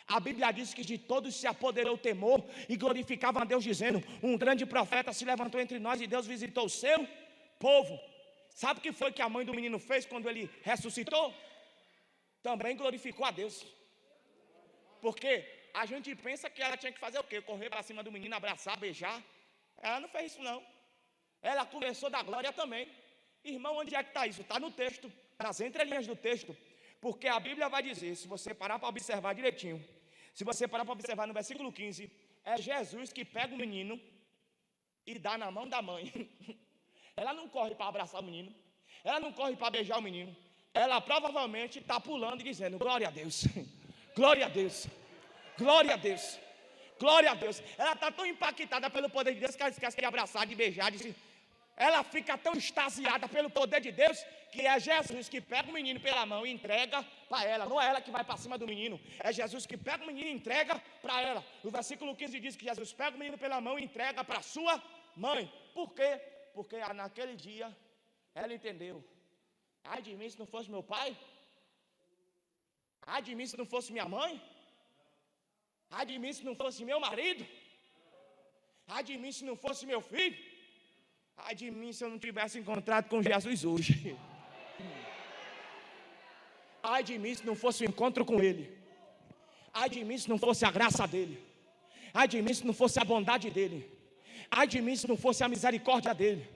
A Bíblia diz que de todos se apoderou o temor e glorificavam a Deus, dizendo: um grande profeta se levantou entre nós e Deus visitou o seu povo. Sabe o que foi que a mãe do menino fez quando ele ressuscitou? Também glorificou a Deus. Porque a gente pensa que ela tinha que fazer o quê? Correr para cima do menino, abraçar, beijar. Ela não fez isso não. Ela conversou da glória também. Irmão, onde é que está isso? Está no texto, nas entrelinhas do texto. Porque a Bíblia vai dizer, se você parar para observar direitinho, se você parar para observar no versículo 15, é Jesus que pega o menino e dá na mão da mãe. Ela não corre para abraçar o menino. Ela não corre para beijar o menino. Ela provavelmente está pulando e dizendo: glória a Deus. Glória a Deus, glória a Deus, glória a Deus. Ela está tão impactada pelo poder de Deus que ela esquece de abraçar, de beijar, Ela fica tão extasiada pelo poder de Deus, que é Jesus que pega o menino pela mão e entrega para ela. Não é ela que vai para cima do menino, é Jesus que pega o menino e entrega para ela. O versículo 15 diz que Jesus pega o menino pela mão e entrega para sua mãe. Por quê? Porque naquele dia ela entendeu: ai de mim se não fosse meu pai, ai de mim se não fosse minha mãe, ai de mim se não fosse meu marido, ai de mim se não fosse meu filho, ai de mim se eu não tivesse encontrado com Jesus hoje. Ai de mim se não fosse o encontro com Ele. Ai de mim se não fosse a graça dEle. Ai de mim se não fosse a bondade dEle. Ai de mim se não fosse a misericórdia dEle.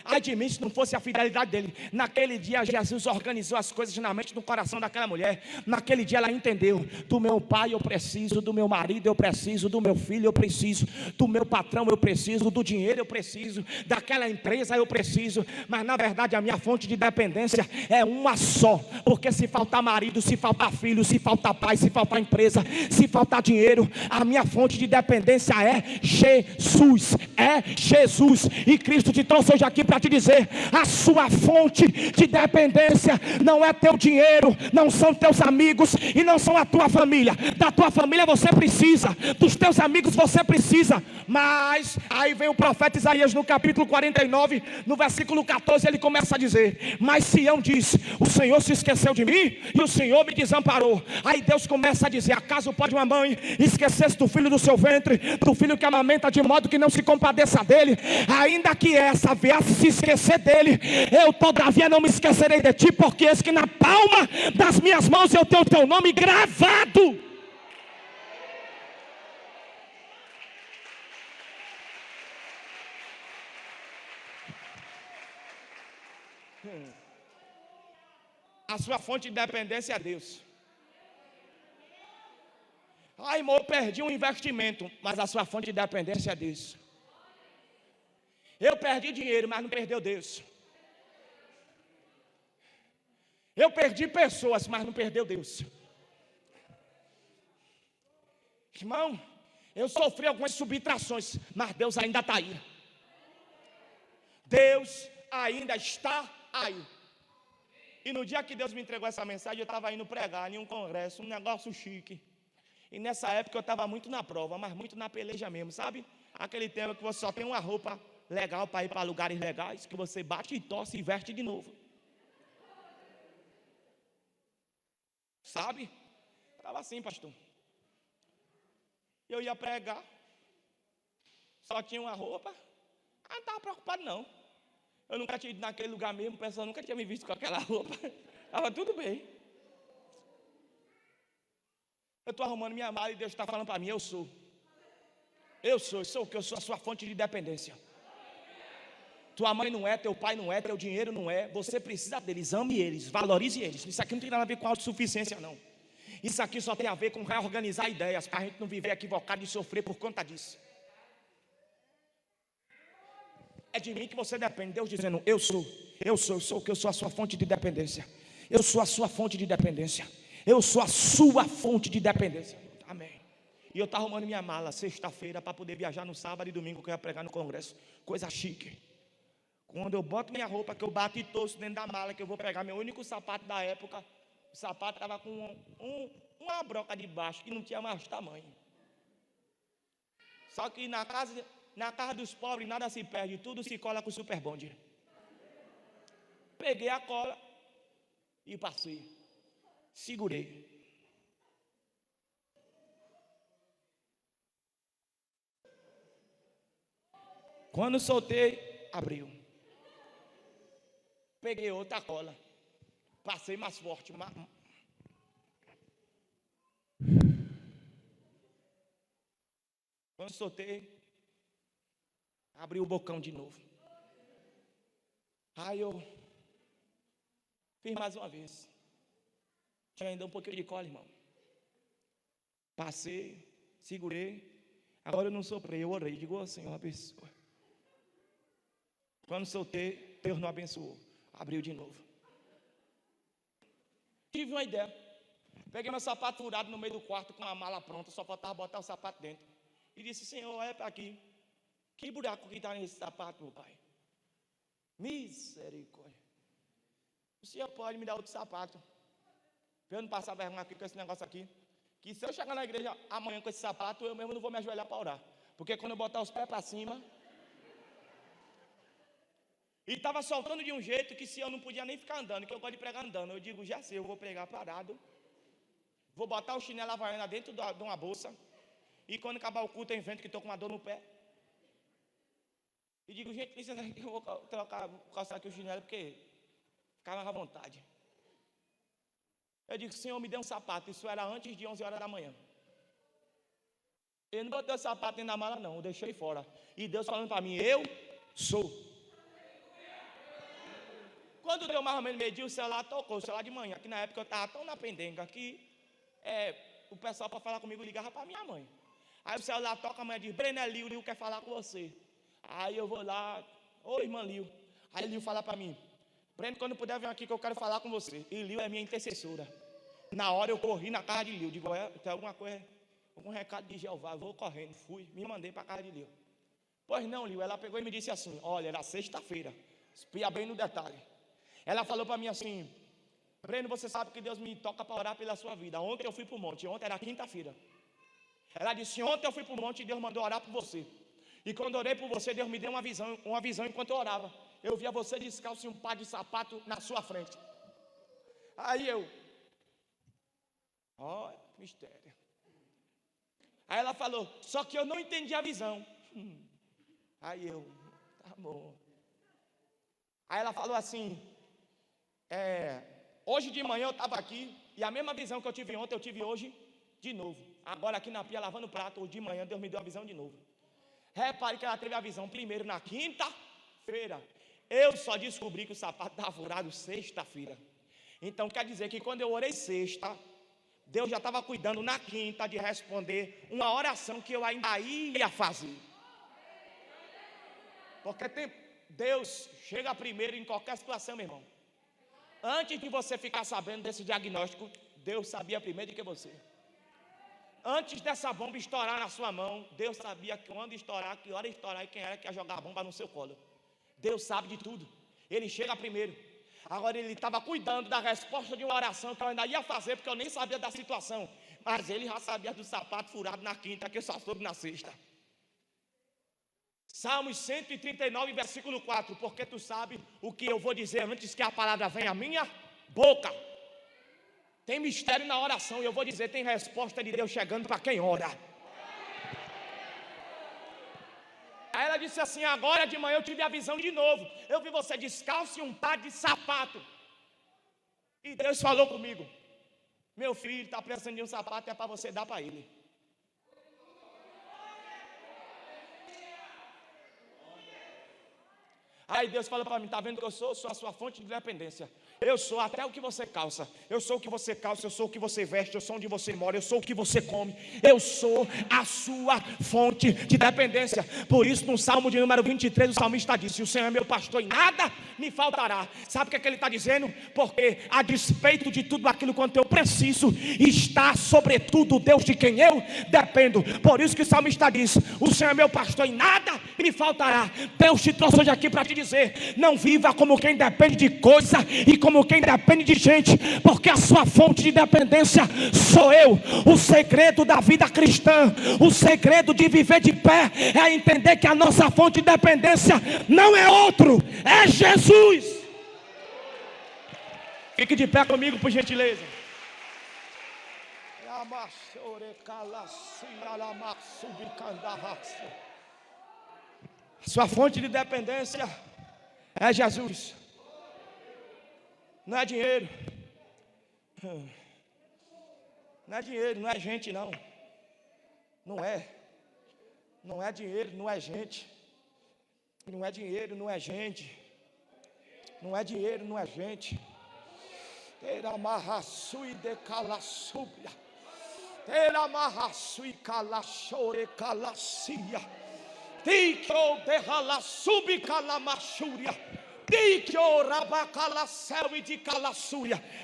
Ai de mim se não fosse a fidelidade dele. Naquele dia Jesus organizou as coisas na mente e no coração daquela mulher. Naquele dia ela entendeu: do meu pai eu preciso, do meu marido eu preciso, do meu filho eu preciso, do meu patrão eu preciso, do dinheiro eu preciso, daquela empresa eu preciso. Mas na verdade a minha fonte de dependência é uma só. Porque se faltar marido, se faltar filho, se faltar pai, se faltar empresa, se faltar dinheiro, a minha fonte de dependência é Jesus. É Jesus. E Cristo te trouxe hoje aqui para te dizer: a sua fonte de dependência não é teu dinheiro, não são teus amigos e não são a tua família. Da tua família você precisa, dos teus amigos você precisa. Mas aí vem o profeta Isaías no capítulo 49, no versículo 14, ele começa a dizer: mas Sião diz: o Senhor se esqueceu de mim e o Senhor me desamparou. Aí Deus começa a dizer: acaso pode uma mãe esquecer-se do filho do seu ventre, do filho que amamenta, de modo que não se compadeça dele? Ainda que essa viesse se esquecer dele, eu todavia não me esquecerei de ti, porque eis que na palma das minhas mãos eu tenho o teu nome gravado. A sua fonte de dependência é Deus. Ai, irmão, eu perdi um investimento, mas a sua fonte de dependência é Deus. Eu perdi dinheiro, mas não perdeu Deus. Eu perdi pessoas, mas não perdeu Deus. Irmão, eu sofri algumas subtrações, mas Deus ainda está aí. Deus ainda está aí. E no dia que Deus me entregou essa mensagem, eu estava indo pregar em um congresso, um negócio chique. E nessa época eu estava muito na prova, mas muito na peleja mesmo, sabe? Aquele tempo que você só tem uma roupa legal para ir para lugares legais, que você bate e tosse e veste de novo. Sabe? Estava assim, pastor. Eu ia pregar, só tinha uma roupa, não estava preocupado não. Eu nunca tinha ido naquele lugar mesmo, o pessoal nunca tinha me visto com aquela roupa. Estava tudo bem. Eu estou arrumando minha mala e Deus está falando para mim: eu sou o que eu sou, a sua fonte de dependência. Tua mãe não é, teu pai não é, teu dinheiro não é. Você precisa deles, ame eles, valorize eles. Isso aqui não tem nada a ver com autossuficiência não. Isso aqui só tem a ver com reorganizar ideias, para a gente não viver equivocado e sofrer por conta disso. É de mim que você depende. Deus dizendo: eu sou o que eu sou, a sua fonte de dependência. Eu sou a sua fonte de dependência. Eu sou a sua fonte de dependência. Amém. E eu estava arrumando minha mala sexta-feira para poder viajar no sábado e domingo, que eu ia pregar no congresso. Coisa chique. Quando eu boto minha roupa, que eu bato e torço dentro da mala, que eu vou pegar meu único sapato da época, o sapato estava com uma broca de baixo, que não tinha mais tamanho. Só que na casa dos pobres nada se perde, tudo se cola com o super bonde. Peguei a cola e passei. Segurei. Quando soltei, abriu. Peguei outra cola. Passei mais forte. Quando soltei, abriu o bocão de novo. Aí eu fiz mais uma vez. Tinha ainda um pouquinho de cola, irmão. Passei, segurei. Agora eu não soprei, eu orei. Digo: ô Senhor, abençoa. Quando soltei, Deus não abençoou. Abriu de novo. Tive uma ideia. Peguei meu sapato furado no meio do quarto com a mala pronta, só faltava botar o sapato dentro. E disse: Senhor, olha para aqui. Que buraco que está nesse sapato, meu pai? Misericórdia. O senhor pode me dar outro sapato, para eu não passar vergonha aqui com esse negócio aqui. Que se eu chegar na igreja amanhã com esse sapato, eu mesmo não vou me ajoelhar para orar. Porque quando eu botar os pés para cima... E estava soltando de um jeito que se eu não podia nem ficar andando, que eu gosto de pregar andando. Eu digo, já sei, eu vou pregar parado. Vou botar o chinelo havaiana dentro de uma bolsa. E quando acabar o culto, eu invento que estou com uma dor no pé. E digo, gente, licença, eu vou calçar aqui o chinelo, porque ficar mais à vontade. Eu digo, Senhor, me dê um sapato. Isso era antes de 11 horas da manhã. Eu não botei o sapato dentro da mala, não. Eu deixei fora. E Deus falando para mim, eu sou. Quando deu mais ou menos meio-dia, o celular tocou, o celular de manhã, que na época eu estava tão na pendenga que o pessoal para falar comigo ligava para minha mãe. Aí o celular toca, a mãe diz, Breno, é Liu quer falar com você. Aí eu vou lá, ô irmã Liu. Aí Liu fala para mim, Breno, quando puder vir aqui que eu quero falar com você. E Liu é minha intercessora. Na hora eu corri na casa de Liu, digo, tem alguma coisa, algum recado de Jeová, eu vou correndo, fui, me mandei para a casa de Liu. Pois não, Liu, ela pegou e me disse assim, olha, era sexta-feira, espia bem no detalhe. Ela falou para mim assim, Breno, você sabe que Deus me toca para orar pela sua vida. Ontem eu fui para o monte, ontem era quinta-feira. Ela disse, ontem eu fui para o monte e Deus mandou orar por você. E quando orei por você, Deus me deu uma visão enquanto eu orava. Eu via você descalço e um par de sapato na sua frente. Aí eu, mistério. Aí ela falou, só que eu não entendi a visão. Aí eu, tá bom. Aí ela falou assim, hoje de manhã eu estava aqui, e a mesma visão que eu tive ontem, eu tive hoje de novo. Agora aqui na pia lavando prato, hoje de manhã Deus me deu a visão de novo. Repare que ela teve a visão primeiro na quinta-feira. Eu só descobri que o sapato estava furado sexta-feira. Então quer dizer que quando eu orei sexta, Deus já estava cuidando na quinta de responder uma oração que eu ainda ia fazer. Porque Deus chega primeiro em qualquer situação, meu irmão. Antes de você ficar sabendo desse diagnóstico, Deus sabia primeiro do que você. Antes dessa bomba estourar na sua mão, Deus sabia quando estourar, que hora estourar e quem era que ia jogar a bomba no seu colo. Deus sabe de tudo. Ele chega primeiro. Agora ele estava cuidando da resposta de uma oração que eu ainda ia fazer, porque eu nem sabia da situação. Mas ele já sabia do sapato furado na quinta, que eu só soube na sexta. Salmos 139, versículo 4. Porque tu sabe o que eu vou dizer antes que a palavra venha à minha boca. Tem mistério na oração, e eu vou dizer, tem resposta de Deus chegando para quem ora. Aí ela disse assim, agora de manhã eu tive a visão de novo. Eu vi você descalço e um par de sapato. E Deus falou comigo, meu filho está precisando de um sapato, é para você dar para ele. Aí Deus falou para mim, está vendo que eu sou a sua fonte de dependência. Eu sou até o que você calça. Eu sou o que você calça, eu sou o que você veste, eu sou onde você mora, eu sou o que você come. Eu sou a sua fonte de dependência. Por isso no Salmo de número 23, o salmista disse, o Senhor é meu pastor e nada me faltará. Sabe o que ele está dizendo? Porque a despeito de tudo aquilo quanto eu preciso, está sobretudo o Deus de quem eu dependo. Por isso que o salmista diz, o Senhor é meu pastor e nada me faltará. Deus te trouxe hoje aqui para te dizer, não viva como quem depende de coisa e como quem depende de gente, porque a sua fonte de dependência sou eu. O segredo da vida cristã, o segredo de viver de pé, é entender que a nossa fonte de dependência não é outro, é Jesus. Fique de pé comigo, por gentileza. Sua fonte de dependência é Jesus. Não é dinheiro. Não é dinheiro, não é gente não. Não é. Não é dinheiro, não é gente. Não é dinheiro, não é gente. Não é dinheiro, não é gente. Era marraçui de calaçúbia. Era marraçui calachore calacia. Tico de ralaçubi calamachúria.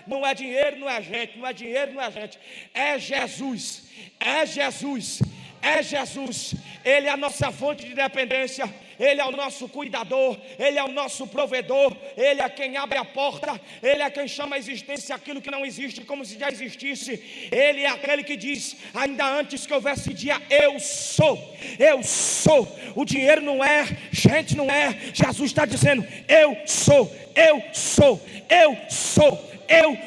Não é dinheiro, não é gente. Não é dinheiro, não é gente. É Jesus. É Jesus. é Jesus. Ele é a nossa fonte de dependência, Ele é o nosso cuidador, Ele é o nosso provedor, Ele é quem abre a porta, Ele é quem chama a existência aquilo que não existe como se já existisse. Ele é aquele que diz, ainda antes que houvesse dia, eu sou, eu sou. O dinheiro não é, gente não é, Jesus está dizendo, eu sou, eu sou, eu sou. Eu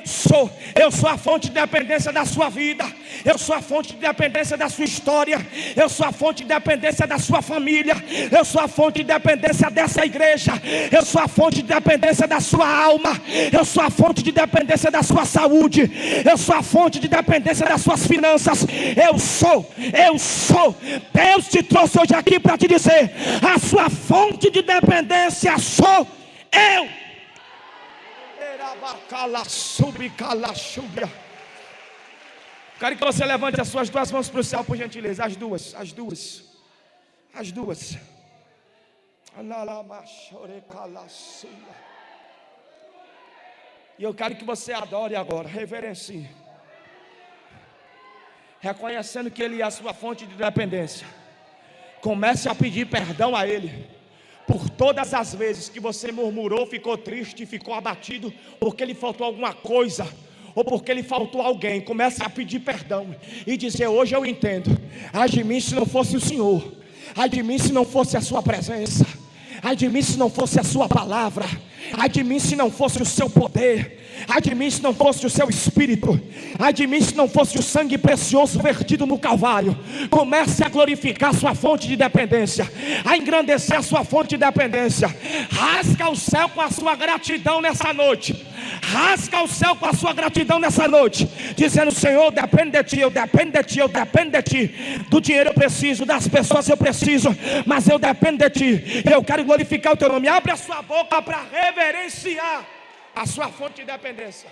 sou a fonte de dependência da sua vida, eu sou a fonte de dependência da sua história, eu sou a fonte de dependência da sua família, eu sou a fonte de dependência dessa igreja, eu sou a fonte de dependência da sua alma, eu sou a fonte de dependência da sua saúde, eu sou a fonte de dependência das suas finanças. Eu sou. Deus te trouxe hoje aqui para te dizer, a sua fonte de dependência sou eu. Quero que você levante as suas duas mãos para o céu, por gentileza. As duas. E eu quero que você adore agora, reverencie, reconhecendo que Ele é a sua fonte de dependência. Comece a pedir perdão a Ele por todas as vezes que você murmurou, ficou triste, ficou abatido, porque lhe faltou alguma coisa, ou porque lhe faltou alguém. Comece a pedir perdão e dizer, hoje eu entendo. Ai de mim se não fosse o Senhor, ai de mim se não fosse a sua presença, ai de mim se não fosse a sua palavra, ai de mim se não fosse o seu poder, ai de mim se não fosse o seu espírito, ai de mim se não fosse o sangue precioso vertido no Calvário. Comece a glorificar a sua fonte de dependência, a engrandecer a sua fonte de dependência. Rasga o céu com a sua gratidão nessa noite, rasga o céu com a sua gratidão nessa noite, dizendo, Senhor, eu dependo de Ti, eu dependo de Ti, eu dependo de Ti. Do dinheiro eu preciso, das pessoas eu preciso, mas eu dependo de Ti. Eu quero glorificar o Teu nome. Abre a sua boca para reverenciar a sua fonte de dependência.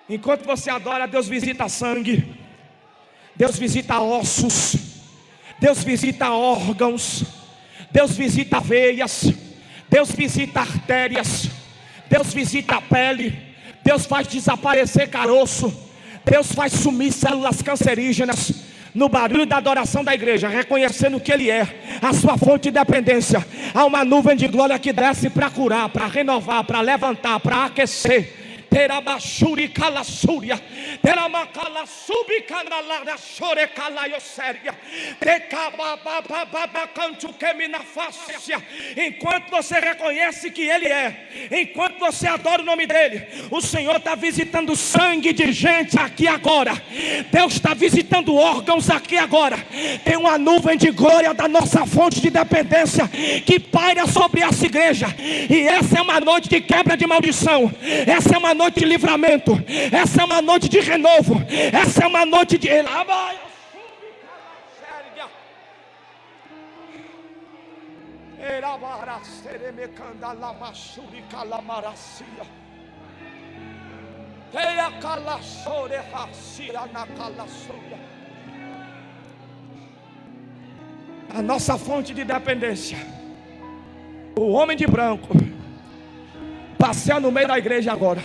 Enquanto você adora, Deus visita sangue, Deus visita ossos, Deus visita órgãos, Deus visita veias, Deus visita artérias, Deus visita a pele, Deus faz desaparecer caroço, Deus faz sumir células cancerígenas. No barulho da adoração da igreja, reconhecendo que Ele é a sua fonte de dependência, há uma nuvem de glória que desce para curar, para renovar, para levantar, para aquecer. Terabashuri calassúria, teramacala subicanalada chorecalaioséria, tecababababacanto que me na face. Enquanto você reconhece que Ele é, enquanto você adora o nome dEle, o Senhor está visitando sangue de gente aqui agora. Deus está visitando órgãos aqui agora. Tem uma nuvem de glória da nossa fonte de dependência que paira sobre essa igreja. E essa é uma noite de quebra de maldição. Essa é uma noite de livramento, essa é uma noite de renovo, essa é uma noite de a nossa fonte de dependência. O homem de branco passeia no meio da igreja agora.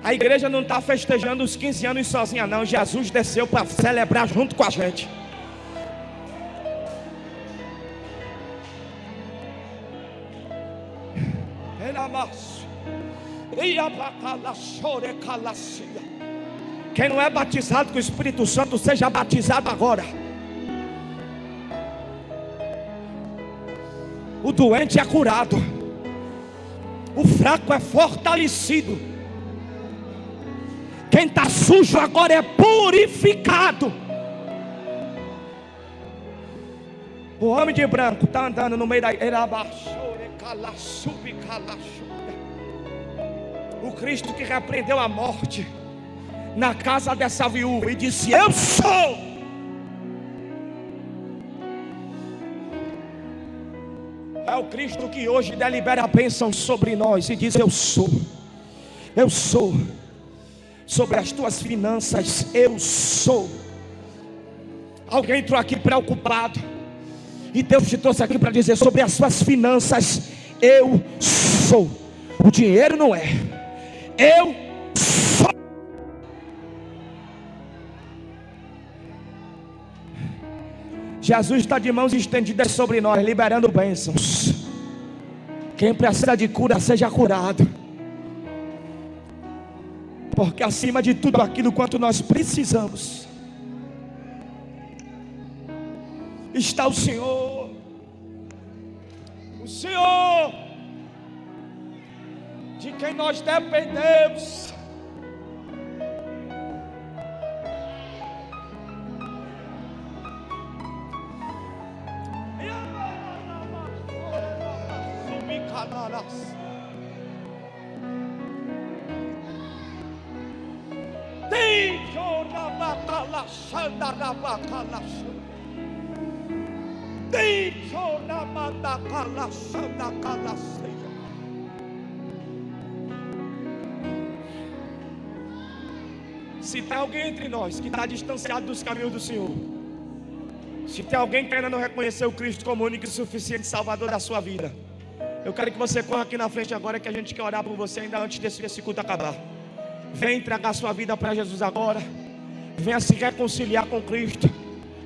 A igreja não está festejando os 15 anos sozinha não. Jesus desceu para celebrar junto com a gente. Quem não é batizado com o Espírito Santo, seja batizado agora. O doente é curado, o fraco é fortalecido. Quem está sujo agora é purificado. O homem de branco está andando no meio da... O Cristo que repreendeu a morte na casa dessa viúva e disse, eu sou. É o Cristo que hoje delibera a bênção sobre nós e diz, eu sou. Eu sou. Sobre as tuas finanças, eu sou. Alguém entrou aqui preocupado, E Deus te trouxe aqui para dizer sobre as suas finanças: eu sou. O dinheiro não é. Eu sou. Jesus está de mãos estendidas sobre nós, liberando bênçãos. Quem precisa de cura, seja curado. Porque acima de tudo aquilo quanto nós precisamos, está o Senhor. O Senhor, de quem nós dependemos. Se tem alguém entre nós que está distanciado dos caminhos do Senhor, se tem alguém que ainda não reconheceu o Cristo como único e suficiente Salvador da sua vida, eu quero que você corra aqui na frente agora, que a gente quer orar por você ainda antes desse culto acabar. Venha entregar sua vida para Jesus agora. Venha se reconciliar com Cristo,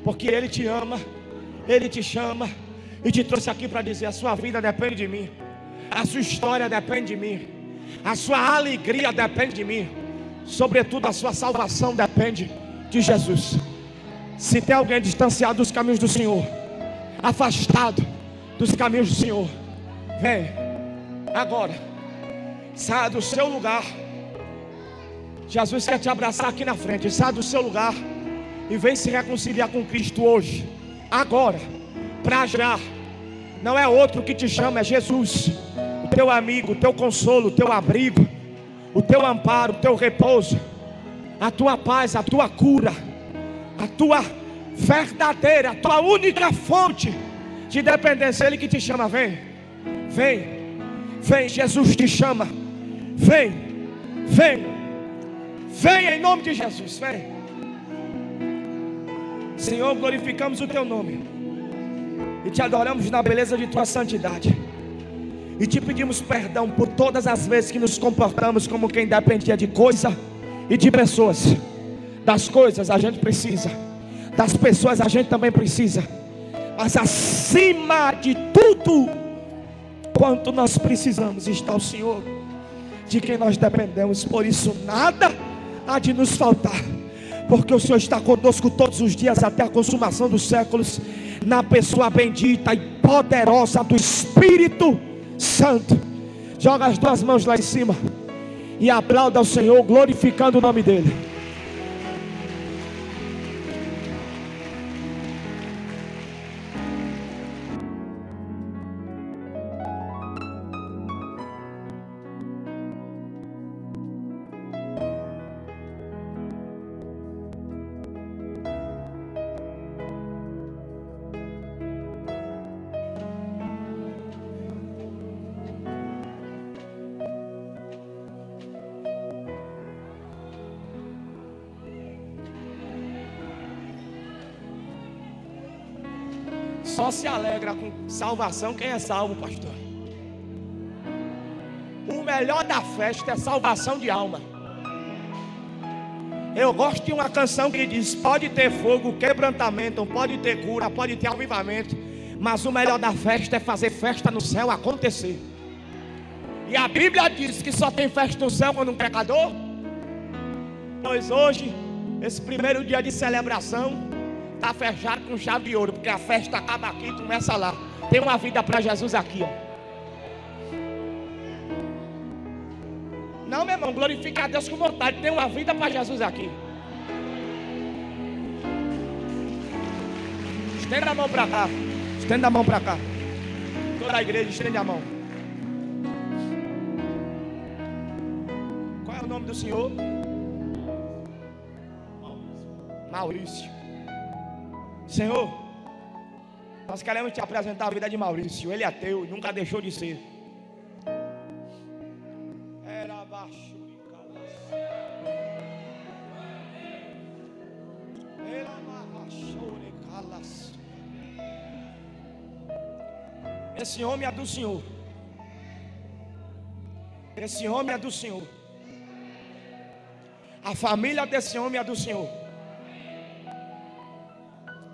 porque Ele te ama, Ele te chama e te trouxe aqui para dizer: a sua vida depende de mim, a sua história depende de mim, a sua alegria depende de mim, sobretudo a sua salvação depende de Jesus. Se tem alguém distanciado dos caminhos do Senhor, afastado dos caminhos do Senhor, vem agora, saia do seu lugar. Jesus quer te abraçar aqui na frente. Sai do seu lugar e vem se reconciliar com Cristo hoje, agora, para já. Não é outro que te chama, é Jesus, o teu amigo, o teu consolo, o teu abrigo, o teu amparo, o teu repouso, a tua paz, a tua cura, a tua verdadeira, a tua única fonte de dependência. Ele que te chama. Vem, vem, vem. Jesus te chama. Vem, vem. Venha em nome de Jesus, vem. Senhor, glorificamos o teu nome e te adoramos na beleza de tua santidade, e te pedimos perdão por todas as vezes que nos comportamos como quem dependia de coisa e de pessoas. Das coisas a gente precisa, das pessoas a gente também precisa, mas acima de tudo, quanto nós precisamos, está o Senhor, de quem nós dependemos. Por isso nada há de nos faltar, porque o Senhor está conosco todos os dias até a consumação dos séculos, na pessoa bendita e poderosa do Espírito Santo. Joga as duas mãos lá em cima e aplauda ao Senhor, glorificando o nome dEle. Só se alegra com salvação quem é salvo, pastor. O melhor da festa é salvação de alma. Eu gosto de uma canção que diz: pode ter fogo, quebrantamento, pode ter cura, pode ter avivamento, mas o melhor da festa é fazer festa no céu acontecer. E a Bíblia diz que só tem festa no céu quando um pecador. Pois hoje, esse primeiro dia de celebração está fechado com chave de ouro, porque a festa acaba aqui e começa lá. Tem uma vida para Jesus aqui, ó. Não, meu irmão, glorifica a Deus com vontade. Tem uma vida para Jesus aqui. Estenda a mão para cá. Estenda a mão para cá. Toda a igreja, estende a mão. Qual é o nome do Senhor? Maurício. Senhor, nós queremos te apresentar a vida de Maurício. Ele é teu e nunca deixou de ser. Esse homem é do Senhor. Esse homem é do Senhor. A família desse homem é do Senhor.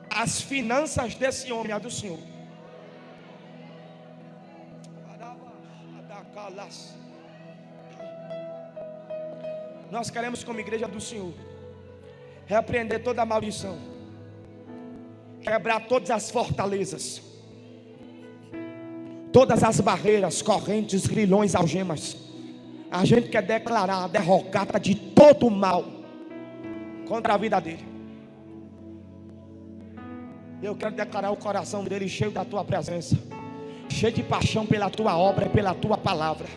As finanças desse homem é do Senhor. Nós queremos, como igreja do Senhor, repreender toda a maldição, quebrar todas as fortalezas, todas as barreiras, correntes, grilhões, algemas. A gente quer declarar a derrocada de todo o mal contra a vida dele. Eu quero declarar o coração dele cheio da tua presença, cheio de paixão pela tua obra e pela tua palavra.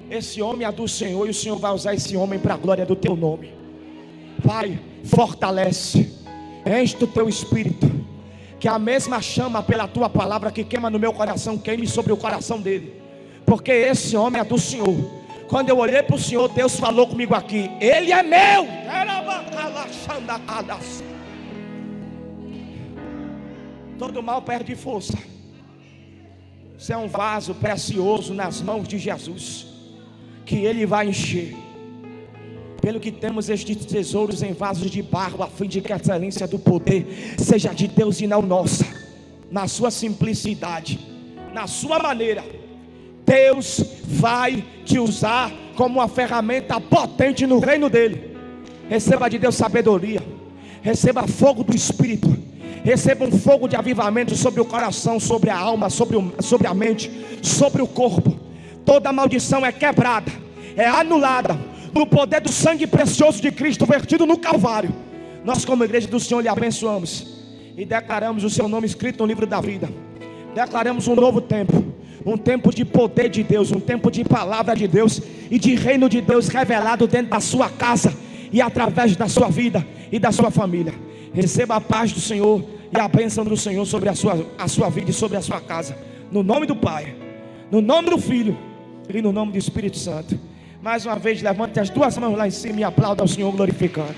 Esse homem é do Senhor e o Senhor vai usar esse homem para a glória do teu nome. Pai, fortalece, enche o teu espírito, que a mesma chama pela tua palavra que queima no meu coração, queime sobre o coração dele, porque esse homem é do Senhor. Quando eu olhei para o Senhor, Deus falou comigo aqui: ele é meu. Todo mal perde força. Você é um vaso precioso nas mãos de Jesus, que ele vai encher. Pelo que temos estes tesouros em vasos de barro, a fim de que a excelência do poder seja de Deus e não nossa. Na sua simplicidade, na sua maneira, Deus vai te usar como uma ferramenta potente no reino dele. Receba de Deus sabedoria, receba fogo do Espírito, receba um fogo de avivamento sobre o coração, sobre a alma, sobre a mente, sobre o corpo. Toda maldição é quebrada, é anulada no poder do sangue precioso de Cristo vertido no Calvário. Nós, como igreja do Senhor, lhe abençoamos e declaramos o seu nome escrito no livro da vida. Declaramos um novo tempo, um tempo de poder de Deus, um tempo de palavra de Deus e de reino de Deus revelado dentro da sua casa e através da sua vida e da sua família. Receba a paz do Senhor e a bênção do Senhor sobre a sua vida e sobre a sua casa, no nome do Pai, no nome do Filho e no nome do Espírito Santo. Mais uma vez, levante as duas mãos lá em cima e aplauda ao Senhor glorificando.